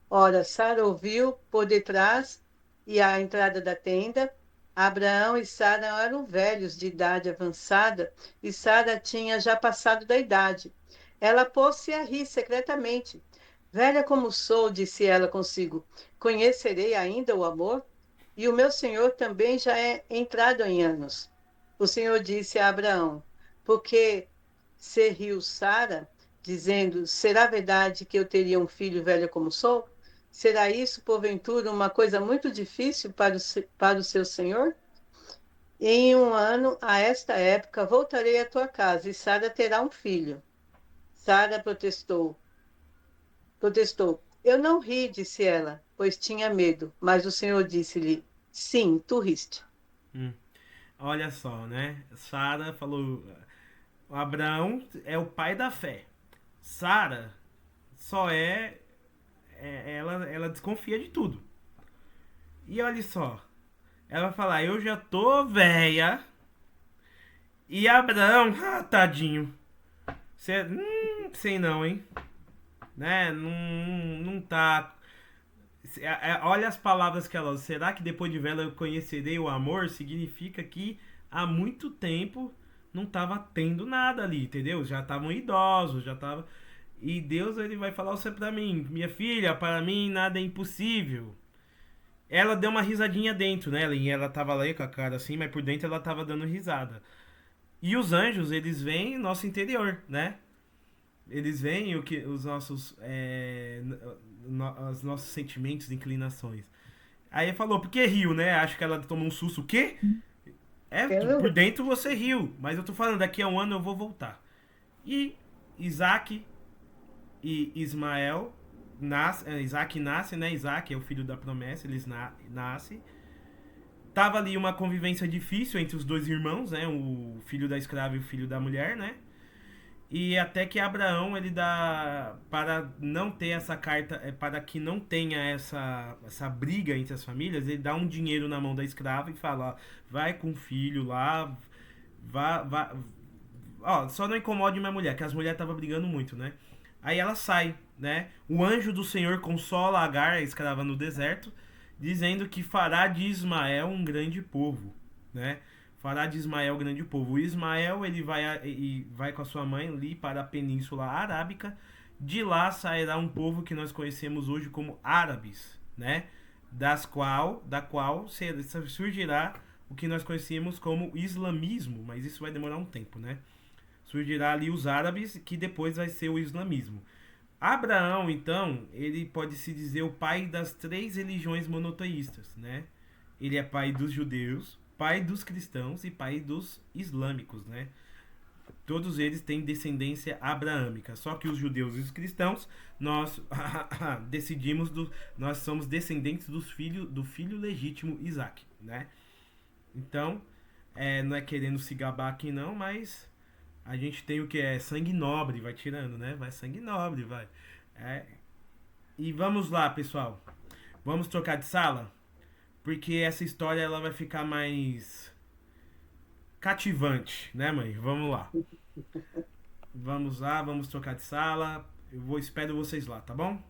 Ora, Sara ouviu por detrás e à entrada da tenda. Abraão e Sara eram velhos de idade avançada, e Sara tinha já passado da idade. Ela pôs-se a rir secretamente. Velha como sou, disse ela consigo, conhecerei ainda o amor? E o meu senhor também já é entrado em anos. O Senhor disse a Abraão: porque se riu Sara, dizendo: será verdade que eu teria um filho velho como sou? Será isso, porventura, uma coisa muito difícil para o seu senhor? Em 1 ano, a esta época, voltarei à tua casa e Sara terá um filho. Sara protestou. Eu não ri, disse ela, pois tinha medo. Mas o Senhor disse-lhe: sim, tu riste. Olha só, né? Sara falou: Abraão é o pai da fé. Sara só ela desconfia de tudo. E olha só, ela vai falar: eu já tô velha. E Abraão, tadinho. Cê, sei não, hein? Né? Não tá. Olha as palavras que ela usa. Será que depois de velha eu conhecerei o amor? Significa que há muito tempo não tava tendo nada ali, entendeu? Já estavam idosos, já tava. E Deus, ele vai falar você pra mim: minha filha, para mim nada é impossível. Ela deu uma risadinha dentro, né? E ela tava lá com a cara assim, mas por dentro ela tava dando risada. E os anjos, eles veem nosso interior, né? Eles veem o que os nossos os nossos sentimentos e inclinações. Aí ele falou: por que riu, né? Acho que ela tomou um susto. O quê? Por dentro você riu, mas eu tô falando, daqui a 1 ano eu vou voltar. E Isaac e Ismael Isaac nasce, né? Isaac é o filho da promessa, eles nascem. Tava ali uma convivência difícil entre os 2 irmãos, né? O filho da escrava e o filho da mulher, né? E até que Abraão, ele dá, para não ter essa carta, para que não tenha essa briga entre as famílias, ele dá um dinheiro na mão da escrava e fala: ó, vai com o filho lá, ó, só não incomode minha mulher, que as mulheres estavam brigando muito, né? Aí ela sai, né? O anjo do Senhor consola Agar, a escrava no deserto, dizendo que fará de Ismael um grande povo, né? Fará de Ismael um grande povo. O Ismael, ele vai com a sua mãe ali para a Península Arábica. De lá sairá um povo que nós conhecemos hoje como árabes, né? Da qual surgirá o que nós conhecemos como islamismo, mas isso vai demorar um tempo, né? Surgirá ali os árabes, que depois vai ser o islamismo. Abraão, então, ele pode se dizer o pai das 3 religiões monoteístas, né? Ele é pai dos judeus, pai dos cristãos e pai dos islâmicos, né? Todos eles têm descendência abraâmica. Só que os judeus e os cristãos, nós nós somos descendentes do filho legítimo Isaac, né? Então, não é querendo se gabar aqui não, mas a gente tem o que é sangue nobre, vai tirando, né? Vai sangue nobre, vai. E vamos lá, pessoal. Vamos trocar de sala? Porque essa história ela vai ficar mais cativante, né, mãe? Vamos lá. Vamos lá, vamos trocar de sala. Espero vocês lá, tá bom?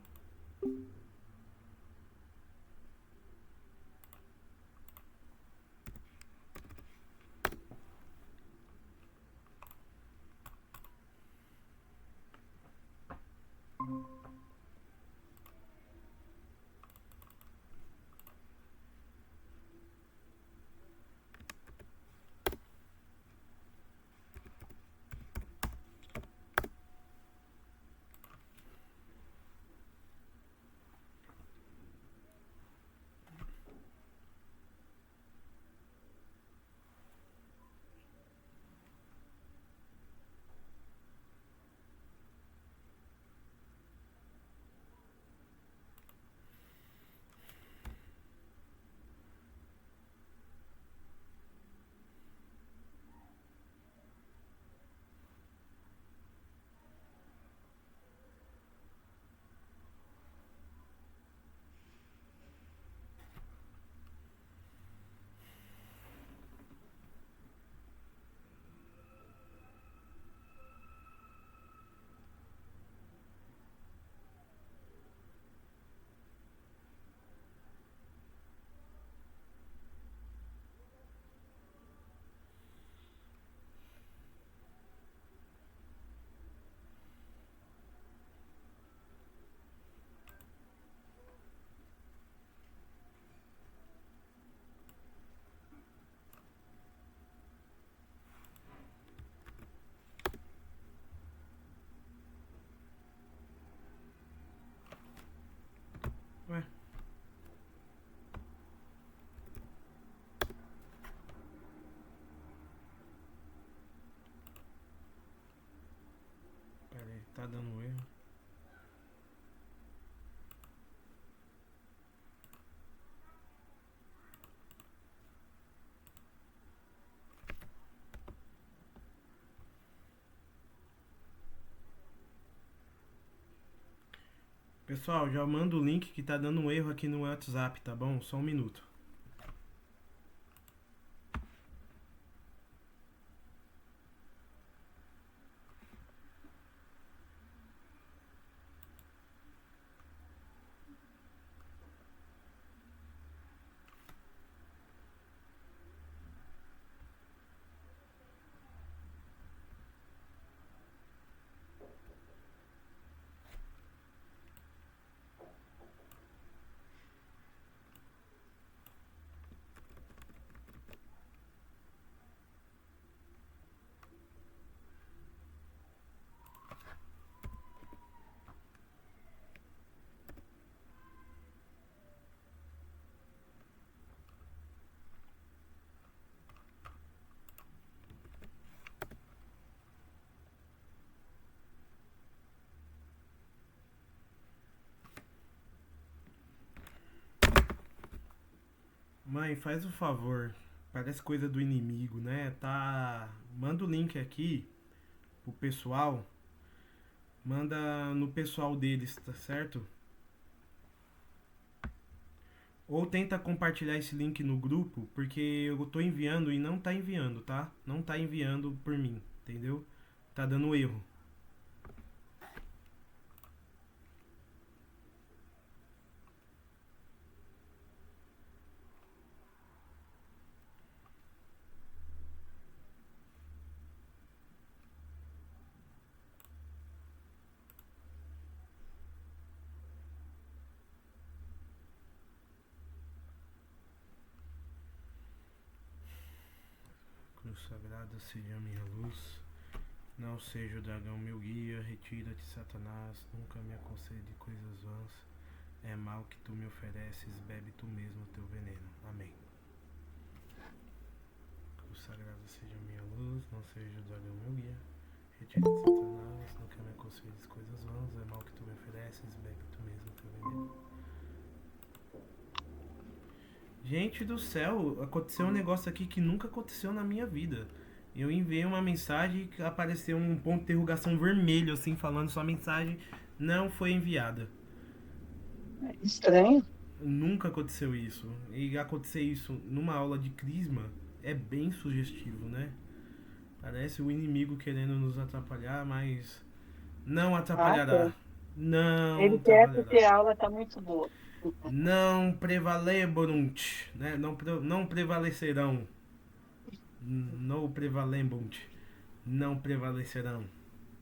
Ué. Pera aí, tá dando erro. Pessoal, já manda o link que tá dando um erro aqui no WhatsApp, tá bom? Só um minuto. Mãe, faz o favor. Parece coisa do inimigo, né? Tá. Manda o link aqui pro pessoal. Manda no pessoal deles, tá certo? Ou tenta compartilhar esse link no grupo, porque eu tô enviando e não tá enviando, tá? Não tá enviando por mim, entendeu? Tá dando erro. Cruz sagrada seja minha luz. Não seja o dragão meu guia. Retira-te, Satanás. Nunca me aconselhe coisas vãs. É mal que tu me ofereces. Bebe tu mesmo o teu veneno. Amém. seja minha luz, não seja o dragão meu guia. Retira de Satanás, não que me aconselhes coisas vãs, é mal que tu me ofereces, bebe tu mesmo teu veneno. Gente do céu, aconteceu um negócio aqui que nunca aconteceu na minha vida. Eu enviei uma mensagem e apareceu um ponto de interrogação vermelho, assim, falando sua mensagem não foi enviada. Estranho. Nunca aconteceu isso. E acontecer isso numa aula de crisma é bem sugestivo, né? Parece o inimigo querendo nos atrapalhar, mas não atrapalhará. Não Ele quer atrapalhará. porque a aula está muito boa. Não prevaleborunt, né? Não prevalecerão. Não prevalebunt. Não prevalecerão.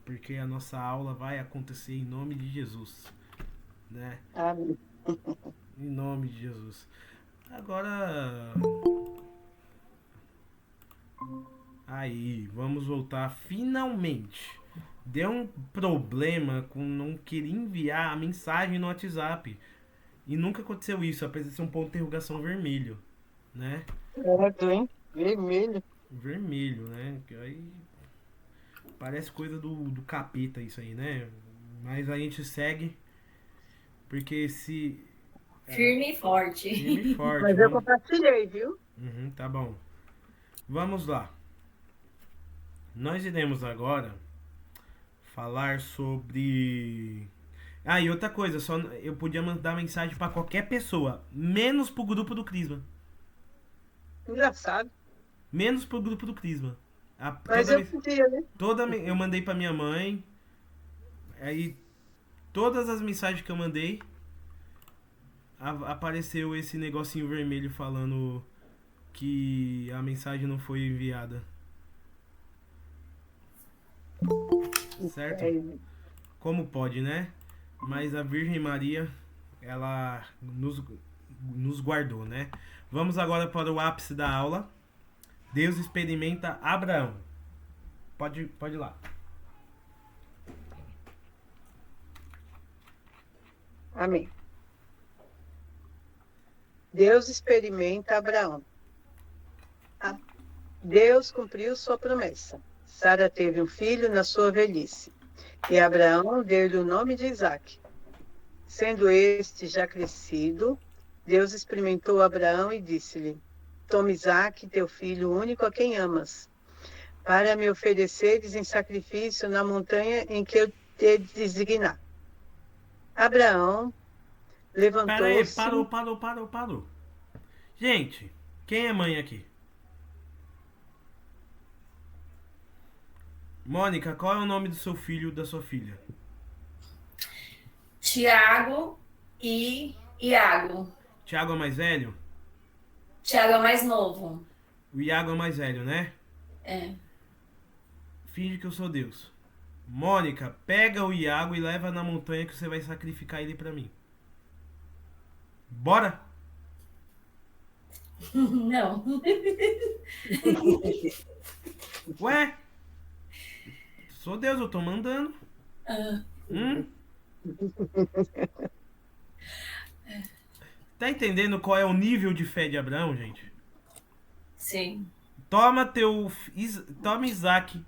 Porque a nossa aula vai acontecer em nome de Jesus, né? Amém. Em nome de Jesus. Agora... Aí, vamos voltar finalmente. Deu um problema com não querer enviar a mensagem no WhatsApp. E nunca aconteceu isso, apareceu um ponto de interrogação vermelho, né? Certo, hein? Vermelho. Vermelho, né? Que aí parece coisa do capeta isso aí, né? Mas a gente segue porque se... Firme e forte. Firme e forte. Mas eu compartilhei, viu? Uhum, tá bom. Vamos lá. Nós iremos agora falar sobre... Ah, e outra coisa, só eu podia mandar mensagem pra qualquer pessoa, menos pro grupo do Crisma. Engraçado. Menos pro grupo do Crisma. Mas eu podia, né? Eu mandei pra minha mãe. Aí todas as mensagens que eu mandei apareceu esse negocinho vermelho falando que a mensagem não foi enviada. Certo? Como pode, né? Mas a Virgem Maria, ela nos guardou, né? Vamos agora para o ápice da aula. Deus experimenta Abraão. Pode ir lá. Amém. Deus experimenta Abraão. Deus cumpriu sua promessa. Sara teve um filho na sua velhice. E Abraão deu-lhe o nome de Isaque. Sendo este já crescido, Deus experimentou Abraão e disse-lhe: Toma Isaque, teu filho único a quem amas, para me ofereceres em sacrifício na montanha em que eu te designar. Abraão levantou-se... Peraí, parou. Gente, quem é mãe aqui? Mônica, qual é o nome do seu filho e da sua filha? Tiago e Iago. Tiago é mais velho? Tiago é o mais novo. O Iago é mais velho, né? É. Finge que eu sou Deus. Mônica, pega o Iago e leva na montanha que você vai sacrificar ele pra mim. Bora? Não. Ué? Sou Deus, eu tô mandando. Tá entendendo qual é o nível de fé de Abraão, gente? Sim. Toma Isaac,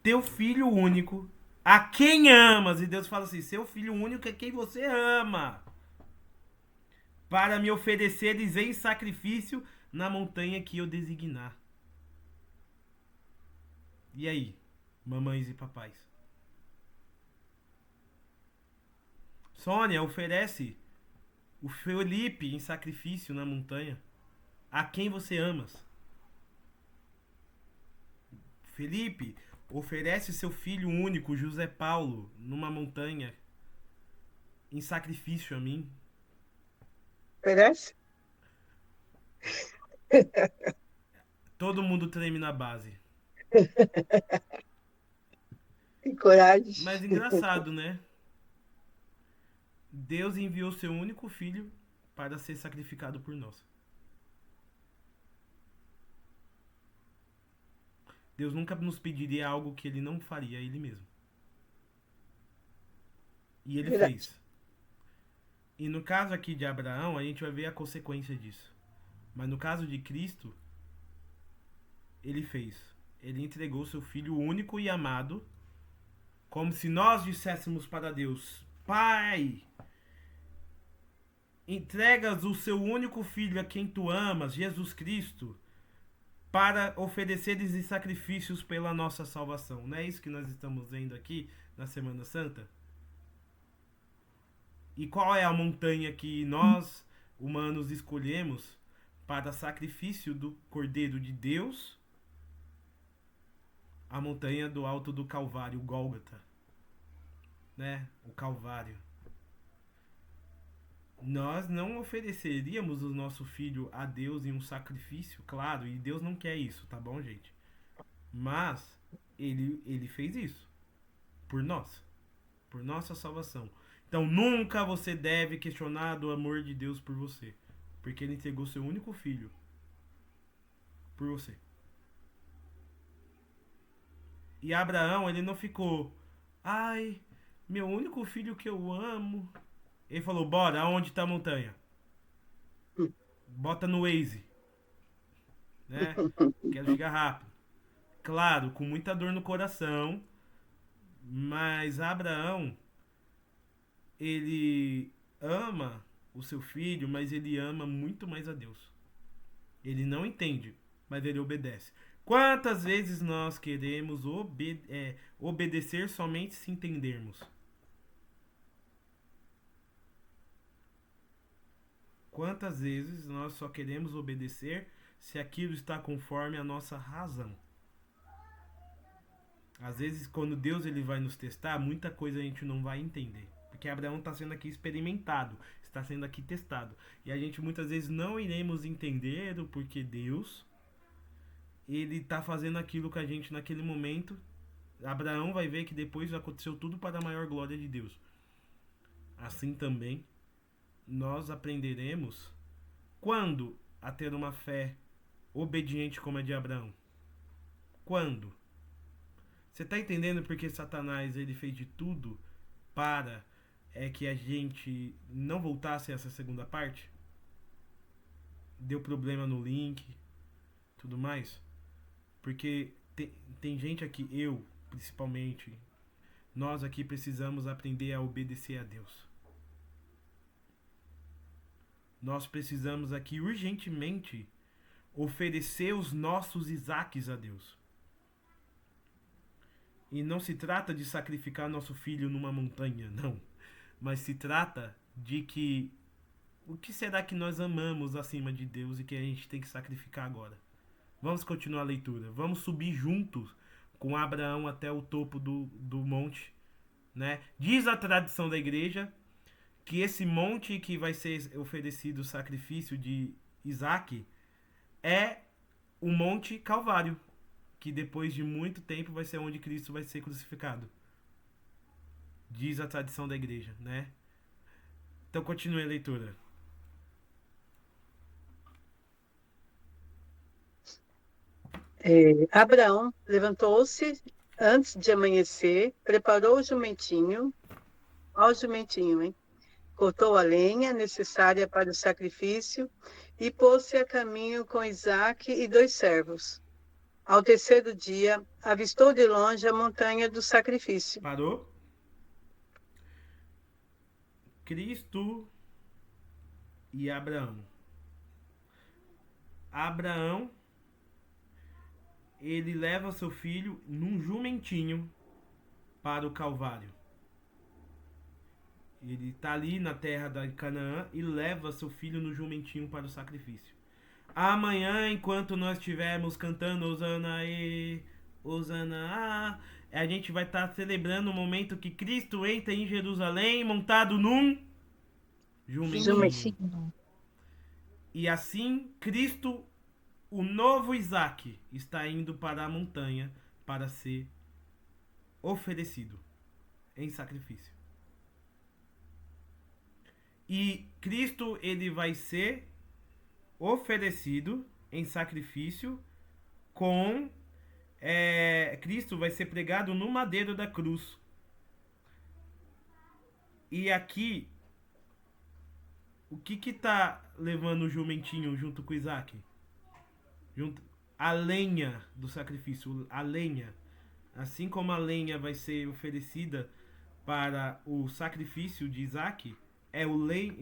teu filho único, a quem amas. E Deus fala assim, seu filho único é quem você ama. Para me ofereceres em sacrifício na montanha que eu designar. E aí, mamães e papais? Sônia oferece o Felipe em sacrifício na montanha. A quem você amas? Felipe oferece seu filho único, José Paulo, numa montanha em sacrifício a mim. Oferece? Todo mundo treme na base. Que coragem. Mas engraçado, né? Deus enviou seu único filho para ser sacrificado por nós. Deus nunca nos pediria algo que ele não faria a ele mesmo. E ele fez. E no caso aqui de Abraão, a gente vai ver a consequência disso. Mas no caso de Cristo, ele fez. Ele entregou seu Filho único e amado, como se nós disséssemos para Deus: Pai, entregas o seu único Filho a quem tu amas, Jesus Cristo, para ofereceres em sacrifícios pela nossa salvação. Não é isso que nós estamos vendo aqui na Semana Santa? E qual é a montanha que nós, humanos, escolhemos para sacrifício do Cordeiro de Deus? A montanha do alto do Calvário, Gólgota, né? O Calvário. Nós não ofereceríamos o nosso filho a Deus em um sacrifício, claro, e Deus não quer isso, tá bom, gente? Mas ele fez isso por nós, por nossa salvação. Então nunca você deve questionar do amor de Deus por você, porque ele entregou seu único filho por você. E Abraão, ele não ficou, ai, meu único filho que eu amo. Ele falou, bora, aonde tá a montanha? Bota no Waze, né? Quero chegar rápido. Claro, com muita dor no coração, mas Abraão, ele ama o seu filho, mas ele ama muito mais a Deus. Ele não entende, mas ele obedece. Quantas vezes nós queremos obedecer somente se entendermos? Quantas vezes nós só queremos obedecer se aquilo está conforme a nossa razão? Às vezes, quando Deus ele vai nos testar, muita coisa a gente não vai entender. Porque Abraão está sendo aqui experimentado, está sendo aqui testado. E a gente muitas vezes não iremos entender o porquê Deus ele está fazendo aquilo com a gente naquele momento. Abraão vai ver que depois aconteceu tudo para a maior glória de Deus. Assim também, nós aprenderemos quando a ter uma fé obediente como a de Abraão. Quando? Você está entendendo porque Satanás ele fez de tudo para que a gente não voltasse a essa segunda parte? Deu problema no link, tudo mais. Porque tem gente aqui, eu principalmente, nós aqui precisamos aprender a obedecer a Deus. Nós precisamos aqui urgentemente oferecer os nossos Isaques a Deus. E não se trata de sacrificar nosso filho numa montanha, não. Mas se trata de que o que será que nós amamos acima de Deus e que a gente tem que sacrificar agora? Vamos continuar a leitura. Vamos subir juntos com Abraão até o topo do monte, né? Diz a tradição da igreja que esse monte que vai ser oferecido o sacrifício de Isaque é o Monte Calvário, que depois de muito tempo vai ser onde Cristo vai ser crucificado. Diz a tradição da igreja, né? Então continue a leitura. Abraão levantou-se antes de amanhecer, preparou o jumentinho, cortou a lenha necessária para o sacrifício e pôs-se a caminho com Isaque e 2 servos. Ao terceiro dia, avistou de longe a montanha do sacrifício. Parou? Cristo e Abraão. Abraão, ele leva seu filho num jumentinho para o Calvário. Ele está ali na terra da Canaã e leva seu filho no jumentinho para o sacrifício. Amanhã, enquanto nós estivermos cantando Hosana e Hosana, a gente vai estar celebrando o momento que Cristo entra em Jerusalém montado num jumentinho. E assim, Cristo, o novo Isaque, está indo para a montanha para ser oferecido em sacrifício. E Cristo, ele vai ser oferecido em sacrifício com... Cristo vai ser pregado no madeiro da cruz. E aqui, o que está levando o jumentinho junto com Isaque? a lenha do sacrifício, a lenha. Assim como a lenha vai ser oferecida para o sacrifício de Isaac,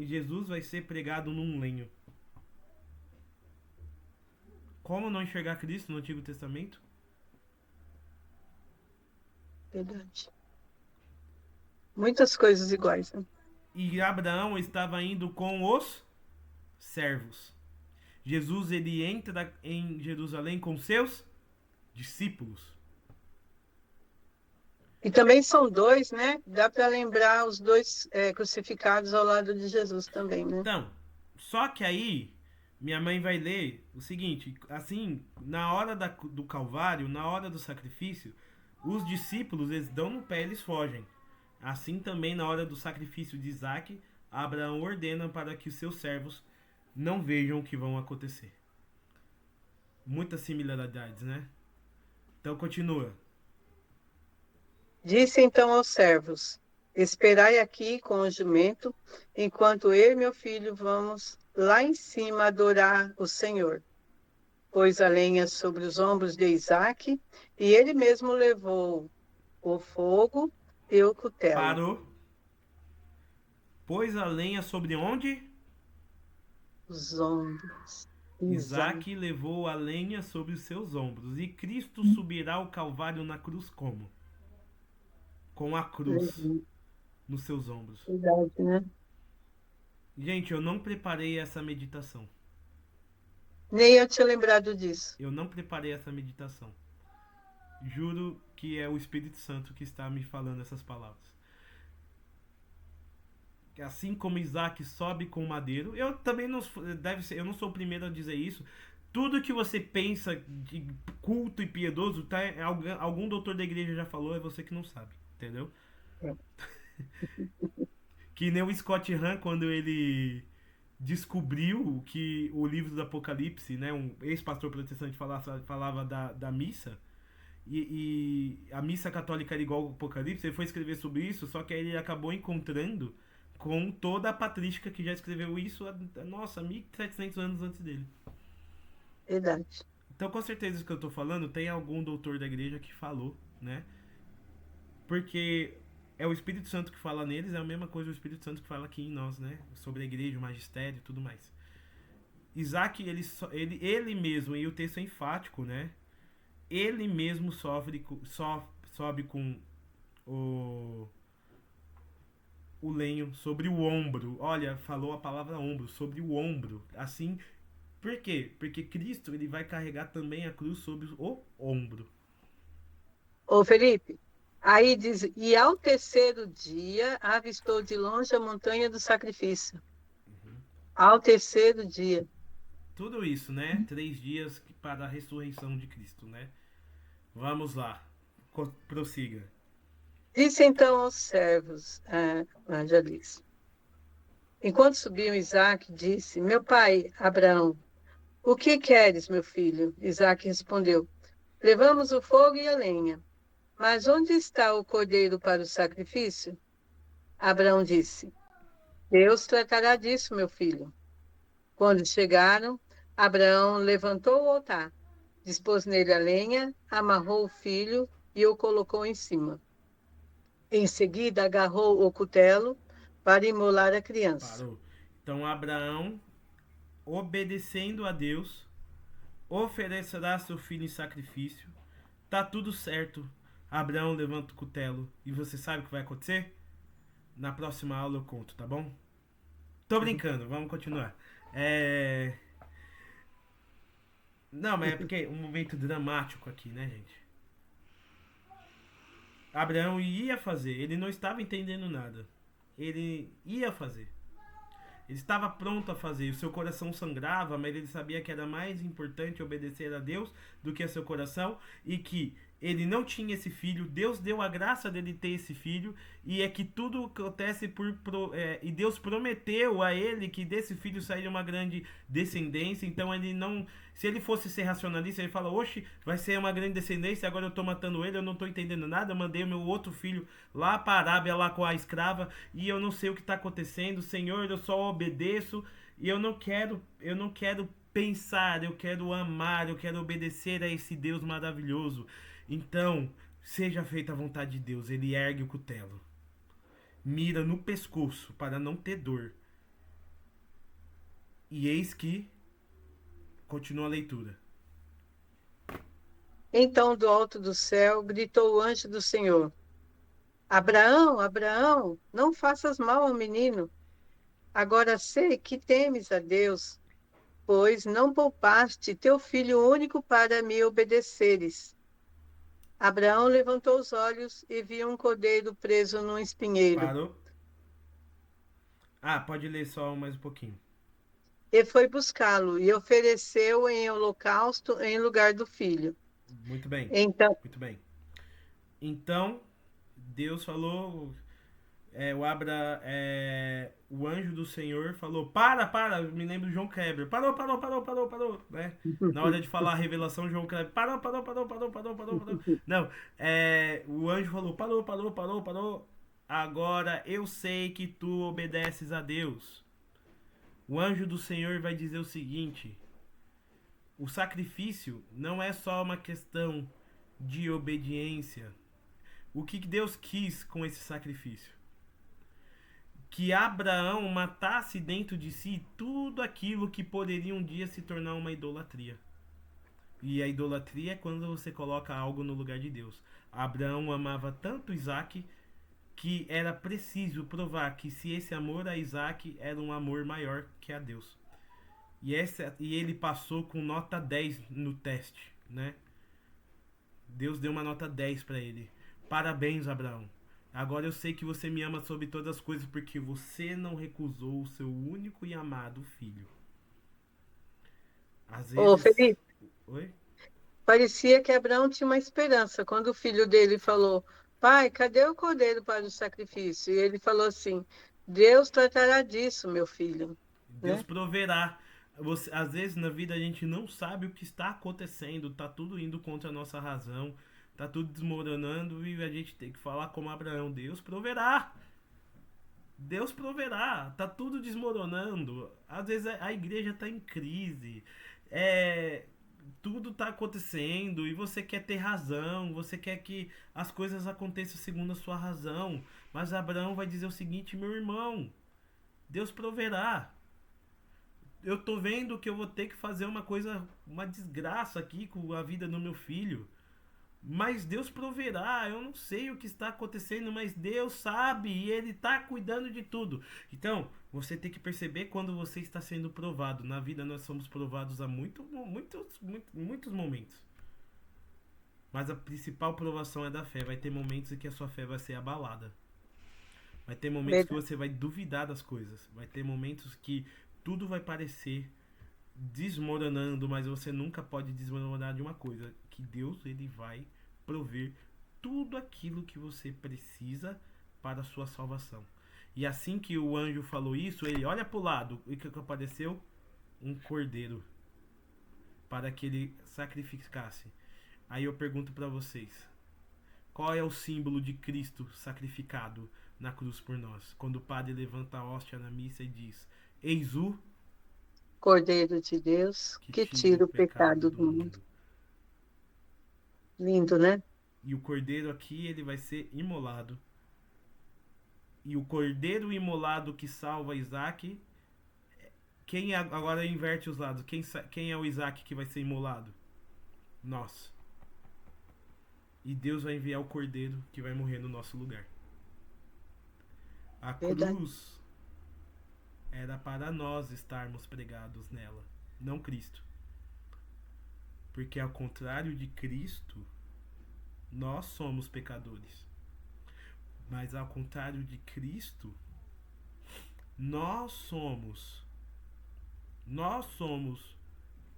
Jesus vai ser pregado num lenho. Como não enxergar Cristo no Antigo Testamento? Verdade. Muitas coisas iguais, né? E Abraão estava indo com os servos. Jesus, ele entra em Jerusalém com seus discípulos. E também são dois, né? Dá para lembrar os dois crucificados ao lado de Jesus também, né? Então, só que aí minha mãe vai ler o seguinte, assim, na hora do Calvário, na hora do sacrifício, os discípulos, eles dão no pé, eles fogem. Assim também na hora do sacrifício de Isaac, Abraão ordena para que os seus servos não vejam o que vão acontecer. Muitas similaridades, né? Então continua. Disse então aos servos: esperai aqui com o jumento, enquanto eu e meu filho vamos lá em cima adorar o Senhor. Pôs a lenha sobre os ombros de Isaque, e ele mesmo levou o fogo e o cutelo. Parou. Pôs a lenha sobre onde? Os ombros. Isaac levou a lenha sobre os seus ombros. E Cristo subirá ao Calvário na cruz como? Com a cruz nos seus ombros. Verdade, né? Gente, eu não preparei essa meditação. Nem eu tinha lembrado disso. Eu não preparei essa meditação. Juro que é o Espírito Santo que está me falando essas palavras. Assim como Isaac sobe com o madeiro, eu também não eu não sou o primeiro a dizer isso. Tudo que você pensa de culto e piedoso, tá? Algum doutor da igreja já falou, é você que não sabe, entendeu? É. Que nem o Scott Hahn, quando ele descobriu que o livro do Apocalipse, né, um ex-pastor protestante falava da missa, e a missa católica era igual ao Apocalipse, ele foi escrever sobre isso, só que aí ele acabou encontrando com toda a patrística que já escreveu isso, nossa, 1700 anos antes dele. Verdade. Então, com certeza, isso que eu tô falando, tem algum doutor da igreja que falou, né? Porque é o Espírito Santo que fala neles, é a mesma coisa o Espírito Santo que fala aqui em nós, né? Sobre a igreja, o magistério e tudo mais. Isaac, ele mesmo, e o texto é enfático, né? Ele mesmo sobe com o lenho sobre o ombro. Olha, falou a palavra ombro, sobre o ombro. Assim, por quê? Porque Cristo, ele vai carregar também a cruz sobre o ombro. Ô, Felipe, aí diz, e ao terceiro dia avistou de longe a montanha do sacrifício. Ao terceiro dia. Tudo isso, né? 3 dias para a ressurreição de Cristo, né? Vamos lá. Prossiga. Disse então aos servos, já disse. Enquanto subiam, Isaque disse: meu pai, Abraão, o que queres, meu filho? Isaque respondeu: levamos o fogo e a lenha. Mas onde está o cordeiro para o sacrifício? Abraão disse: Deus tratará disso, meu filho. Quando chegaram, Abraão levantou o altar, dispôs nele a lenha, amarrou o filho e o colocou em cima. Em seguida, agarrou o cutelo para imolar a criança. Parou. Então, Abraão, obedecendo a Deus, oferecerá seu filho em sacrifício. Tá tudo certo. Abraão levanta o cutelo. E você sabe o que vai acontecer? Na próxima aula eu conto, tá bom? Tô brincando, vamos continuar. Não, mas é porque é um momento dramático aqui, né, gente? Abraão ia fazer, ele não estava entendendo nada. Ele ia fazer. Ele estava pronto a fazer. O seu coração sangrava, mas ele sabia que era mais importante obedecer a Deus do que a seu coração. E que ele não tinha esse filho. Deus deu a graça dele ter esse filho. E é que tudo acontece e Deus prometeu a ele que desse filho sairia uma grande descendência. Então ele não... Se ele fosse ser racionalista, ele fala: oxe, vai ser uma grande descendência, agora eu tô matando ele, eu não tô entendendo nada, eu mandei o meu outro filho lá para a Arábia, lá com a escrava, e eu não sei o que tá acontecendo, Senhor, eu só obedeço, e eu não quero pensar, eu quero amar, eu quero obedecer a esse Deus maravilhoso. Então, seja feita a vontade de Deus. Ele ergue o cutelo, mira no pescoço para não ter dor. E eis que continua a leitura. Então, do alto do céu, gritou o anjo do Senhor: Abraão, Abraão, não faças mal ao menino. Agora sei que temes a Deus, pois não poupaste teu filho único para me obedeceres. Abraão levantou os olhos e viu um cordeiro preso num espinheiro. Parou? Ah, pode ler só mais um pouquinho. E foi buscá-lo e ofereceu em holocausto em lugar do filho. Muito bem, Então, muito bem. Então, Deus falou, o anjo do Senhor falou, me lembro do João Kleber, parou, né? Na hora de falar a revelação, João Kleber, parou. Não, o anjo falou, parou. Agora eu sei que tu obedeces a Deus. O anjo do Senhor vai dizer o seguinte: o sacrifício não é só uma questão de obediência. O que Deus quis com esse sacrifício? Que Abraão matasse dentro de si tudo aquilo que poderia um dia se tornar uma idolatria. E a idolatria é quando você coloca algo no lugar de Deus. Abraão amava tanto Isaac que era preciso provar que se esse amor a Isaac era um amor maior que a Deus. E ele passou com nota 10 no teste, né? Deus deu uma nota 10 para ele. Parabéns, Abraão. Agora eu sei que você me ama sobre todas as coisas porque você não recusou o seu único e amado filho. Às vezes... Felipe, Oi? parecia que Abraão tinha uma esperança quando o filho dele falou: Pai, cadê o cordeiro para o sacrifício? E ele falou assim: Deus tratará disso, meu filho. Deus Né? proverá. Às vezes na vida a gente não sabe o que está acontecendo, tá tudo indo contra a nossa razão, tá tudo desmoronando e a gente tem que falar como Abraão: Deus proverá. Deus proverá, tá tudo desmoronando. Às vezes a igreja tá em crise. Tudo tá acontecendo e você quer ter razão, você quer que as coisas aconteçam segundo a sua razão. Mas Abraão vai dizer o seguinte: meu irmão, Deus proverá. Eu tô vendo que eu vou ter que fazer uma desgraça aqui com a vida do meu filho. Mas Deus proverá. Eu não sei o que está acontecendo, mas Deus sabe e Ele está cuidando de tudo. Então, você tem que perceber quando você está sendo provado. Na vida nós somos provados a muitos momentos. Mas a principal provação é da fé. Vai ter momentos em que a sua fé vai ser abalada. Vai ter momentos que você vai duvidar das coisas. Vai ter momentos que tudo vai parecer desmoronando, mas você nunca pode desmoronar de uma coisa: que Deus, ele vai prover tudo aquilo que você precisa para a sua salvação. E assim que o anjo falou isso, ele olha para o lado e que apareceu um cordeiro para que ele sacrificasse. Aí eu pergunto para vocês: qual é o símbolo de Cristo sacrificado na cruz por nós? Quando o padre levanta a hóstia na missa e diz: eis o Cordeiro de Deus, que tira o pecado do mundo. Lindo, né? E o cordeiro aqui, ele vai ser imolado. E o cordeiro imolado que salva Isaac, agora inverte os lados. Quem é o Isaac que vai ser imolado? Nós. E Deus vai enviar o cordeiro que vai morrer no nosso lugar. A cruz era para nós estarmos pregados nela, não Cristo. Porque ao contrário de Cristo, nós somos pecadores. Mas ao contrário de Cristo, nós somos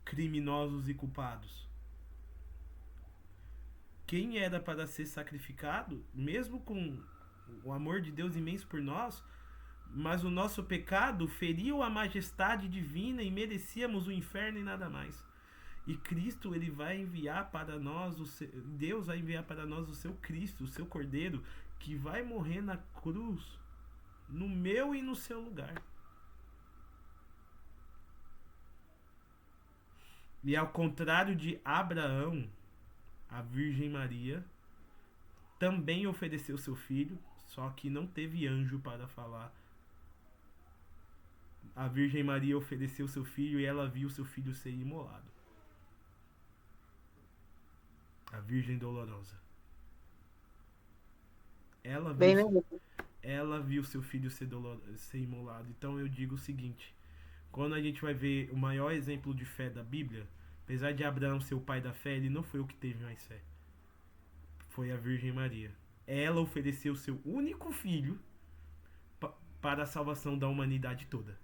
criminosos e culpados. Quem era para ser sacrificado, mesmo com o amor de Deus imenso por nós, mas o nosso pecado feriu a majestade divina e merecíamos o inferno e nada mais. E Cristo, ele vai enviar para nós, Deus vai enviar para nós o seu Cristo, o seu Cordeiro, que vai morrer na cruz, no meu e no seu lugar. E ao contrário de Abraão, a Virgem Maria também ofereceu seu filho, só que não teve anjo para falar. A Virgem Maria ofereceu seu filho e ela viu seu filho ser imolado. A Virgem Dolorosa. Ela Bem viu, lembrado. ela viu seu filho ser imolado. Então eu digo o seguinte: quando a gente vai ver o maior exemplo de fé da Bíblia, apesar de Abraão ser o pai da fé, ele não foi o que teve mais fé. Foi a Virgem Maria. Ela ofereceu seu único filho para a salvação da humanidade toda.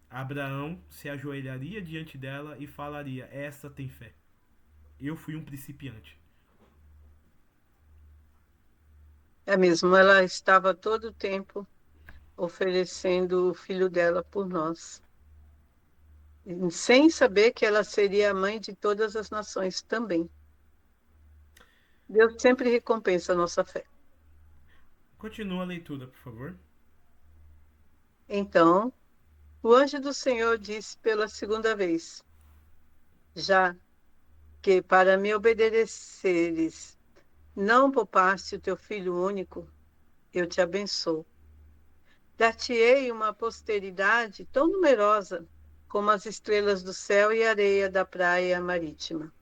Abraão se ajoelharia diante dela e falaria: essa tem fé. Eu fui um principiante. É mesmo, ela estava todo o tempo oferecendo o filho dela por nós, sem saber que ela seria a mãe de todas as nações também. Deus sempre recompensa a nossa fé. Continua a leitura, por favor. Então, o anjo do Senhor disse pela segunda vez: já que para me obedeceres não poupaste o teu filho único, eu te abençoo. Dar-te-ei uma posteridade tão numerosa como as estrelas do céu e a areia da praia marítima.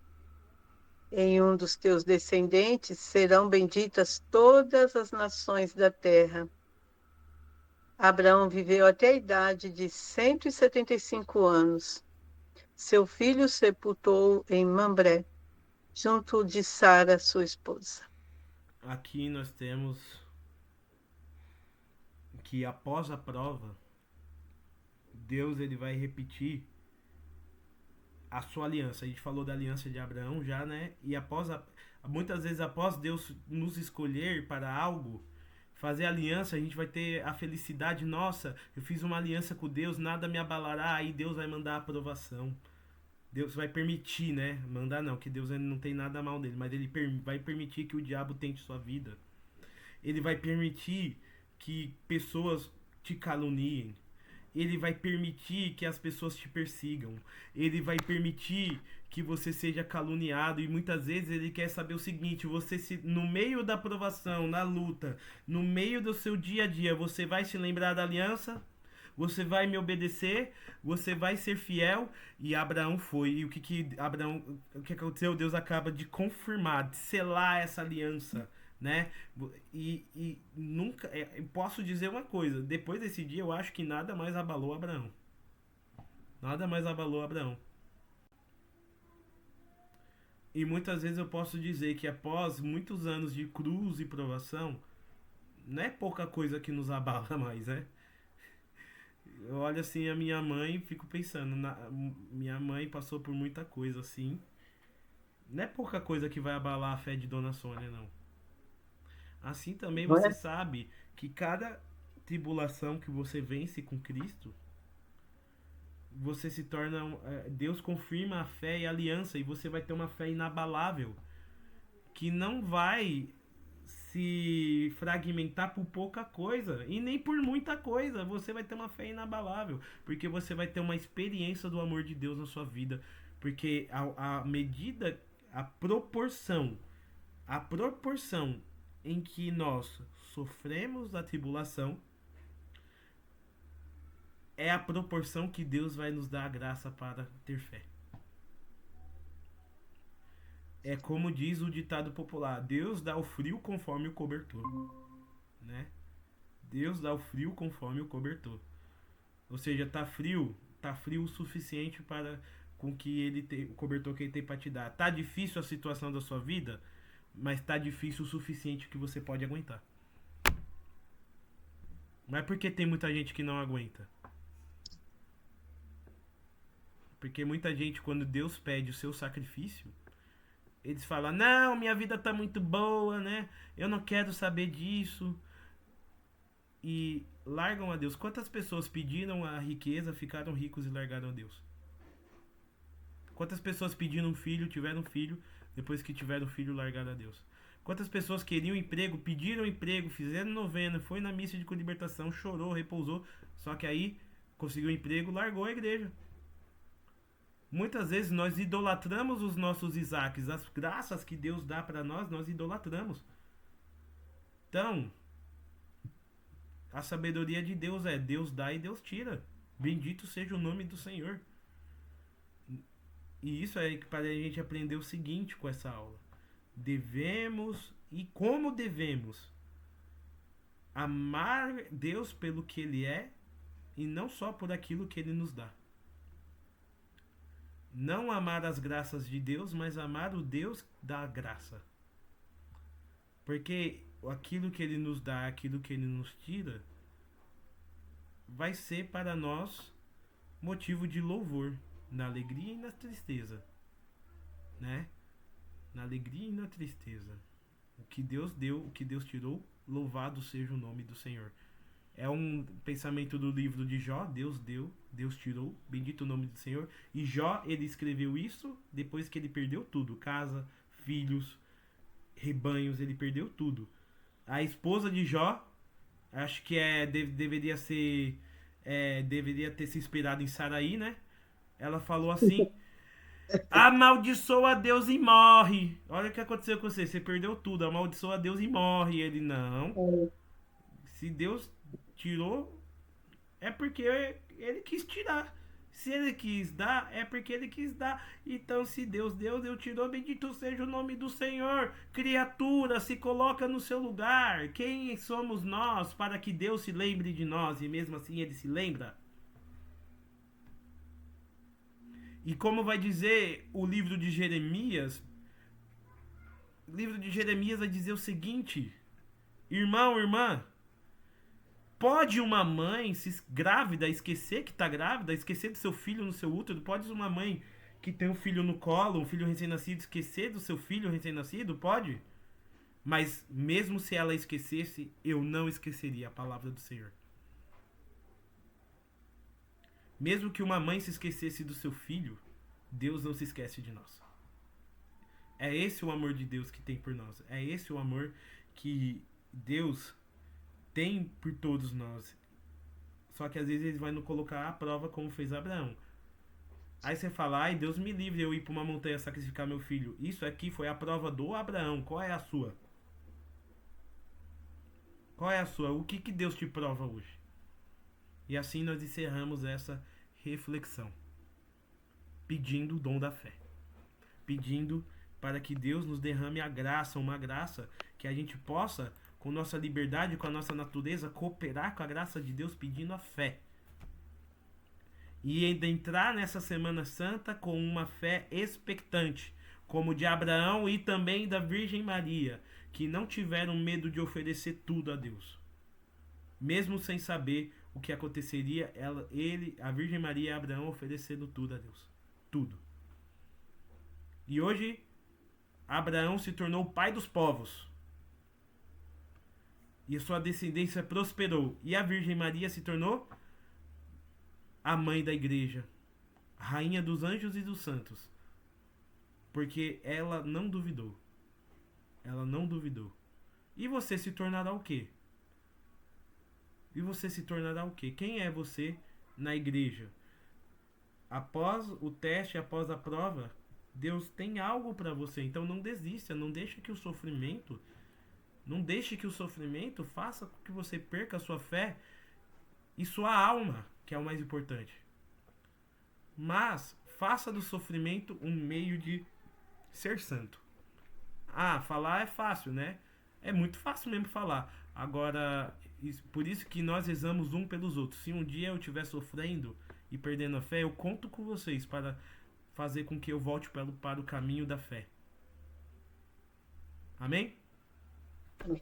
Em um dos teus descendentes serão benditas todas as nações da terra. Abraão viveu até a idade de 175 anos. Seu filho sepultou em Mambré, junto de Sara, sua esposa. Aqui nós temos que após a prova, Deus ele vai repetir a sua aliança. A gente falou da aliança de Abraão já, né? E muitas vezes após Deus nos escolher para algo, fazer aliança, a gente vai ter a felicidade: nossa, eu fiz uma aliança com Deus, nada me abalará. Aí Deus vai mandar a aprovação. Deus vai permitir, né? Mandar não, que Deus não tem nada mal dele, mas ele vai permitir que o diabo tente sua vida. Ele vai permitir que pessoas te caluniem. Ele vai permitir que as pessoas te persigam. Ele vai permitir que você seja caluniado. E muitas vezes ele quer saber o seguinte: você, se no meio da provação, na luta, no meio do seu dia a dia, você vai se lembrar da aliança? Você vai me obedecer? Você vai ser fiel? E Abraão foi. E o que aconteceu? Deus acaba de confirmar, de selar essa aliança, né? E nunca, posso dizer uma coisa: depois desse dia eu acho que nada mais abalou Abraão. Nada mais abalou Abraão. E muitas vezes eu posso dizer que após muitos anos de cruz e provação, não é pouca coisa que nos abala mais, né? Eu olho assim a minha mãe e fico pensando, minha mãe passou por muita coisa assim. Não é pouca coisa que vai abalar a fé de Dona Sônia, não. Assim também você sabe que cada tribulação que você vence com Cristo, você se torna... Deus confirma a fé e a aliança, e você vai ter uma fé inabalável, que não vai se fragmentar por pouca coisa e nem por muita coisa. Você vai ter uma fé inabalável, porque você vai ter uma experiência do amor de Deus na sua vida, porque a medida, a proporção em que nós sofremos a tribulação é a proporção que Deus vai nos dar a graça para ter fé. É como diz o ditado popular: Deus dá o frio conforme o cobertor, né? Deus dá o frio conforme o cobertor. Ou seja, tá frio o suficiente para com que o cobertor que ele tem para te dar. Tá difícil a situação da sua vida, mas tá difícil o suficiente que você pode aguentar. Mas por que tem muita gente que não aguenta? Porque muita gente, quando Deus pede o seu sacrifício, eles falam: não, minha vida tá muito boa, né? Eu não quero saber disso. E largam a Deus. Quantas pessoas pediram a riqueza, ficaram ricos e largaram a Deus? Quantas pessoas pediram um filho, tiveram um filho, depois que tiveram um filho, largaram a Deus? Quantas pessoas queriam emprego, pediram emprego, fizeram novena, foi na missa de libertação, chorou, repousou, só que aí conseguiu emprego, largou a igreja. Muitas vezes nós idolatramos os nossos Isaques. As graças que Deus dá para nós idolatramos. Então, a sabedoria de Deus é Deus dá e Deus tira. Bendito seja o nome do Senhor. E isso é para a gente aprender o seguinte com essa aula. Devemos, e como devemos, amar Deus pelo que Ele é e não só por aquilo que Ele nos dá. Não amar as graças de Deus, mas amar o Deus da graça. Porque aquilo que Ele nos dá, aquilo que Ele nos tira, vai ser para nós motivo de louvor, na alegria e na tristeza, né? Na alegria e na tristeza. O que Deus deu, o que Deus tirou, louvado seja o nome do Senhor. É um pensamento do livro de Jó. Deus deu, Deus tirou, bendito o nome do Senhor. E Jó, ele escreveu isso depois que ele perdeu tudo. Casa, filhos, rebanhos, ele perdeu tudo. A esposa de Jó, acho que deveria ter se inspirado em Saraí, né? Ela falou assim: amaldiçoa a Deus e morre. Olha o que aconteceu com você. Você perdeu tudo. Amaldiçoa a Deus e morre. Ele, não. Se Deus tirou, é porque Ele quis tirar. Se Ele quis dar, é porque Ele quis dar. Então, se Deus deu, Deus tirou. Bendito seja o nome do Senhor. Criatura, se coloca no seu lugar. Quem somos nós para que Deus se lembre de nós? E mesmo assim Ele se lembra. E como vai dizer o livro de Jeremias, vai dizer o seguinte: irmão, irmã, pode uma mãe grávida esquecer que está grávida, esquecer do seu filho no seu útero? Pode uma mãe que tem um filho no colo, um filho recém-nascido, esquecer do seu filho recém-nascido? Pode? Mas mesmo se ela esquecesse, eu não esqueceria a palavra do Senhor. Mesmo que uma mãe se esquecesse do seu filho, Deus não se esquece de nós. É esse o amor de Deus que tem por nós. É esse o amor que Deus tem por todos nós. Só que às vezes Ele vai nos colocar à prova, como fez Abraão. Aí você fala: ai, Deus me livre eu ir para uma montanha sacrificar meu filho. Isso aqui foi a prova do Abraão. Qual é a sua? Qual é a sua? O que Deus te prova hoje? E assim nós encerramos essa reflexão, pedindo o dom da fé, pedindo para que Deus nos derrame a graça, uma graça que a gente possa, com nossa liberdade, com a nossa natureza, cooperar com a graça de Deus, pedindo a fé. E entrar nessa Semana Santa com uma fé expectante, como de Abraão e também da Virgem Maria, que não tiveram medo de oferecer tudo a Deus. Mesmo sem saber o que aconteceria, a Virgem Maria e Abraão oferecendo tudo a Deus. Tudo. E hoje, Abraão se tornou o pai dos povos. E a sua descendência prosperou. E a Virgem Maria se tornou a mãe da igreja, a rainha dos anjos e dos santos. Porque ela não duvidou. Ela não duvidou. E você se tornará o quê? E você se tornará o quê? Quem é você na igreja? Após o teste, após a prova, Deus tem algo para você. Então não desista, não deixe que o sofrimento faça com que você perca a sua fé e sua alma, que é o mais importante. Mas faça do sofrimento um meio de ser santo. Ah, falar é fácil, né? É muito fácil mesmo falar. Agora, por isso que nós rezamos um pelos outros. Se um dia eu estiver sofrendo e perdendo a fé, eu conto com vocês para fazer com que eu volte para o caminho da fé. Amém? Amém.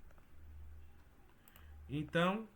Então,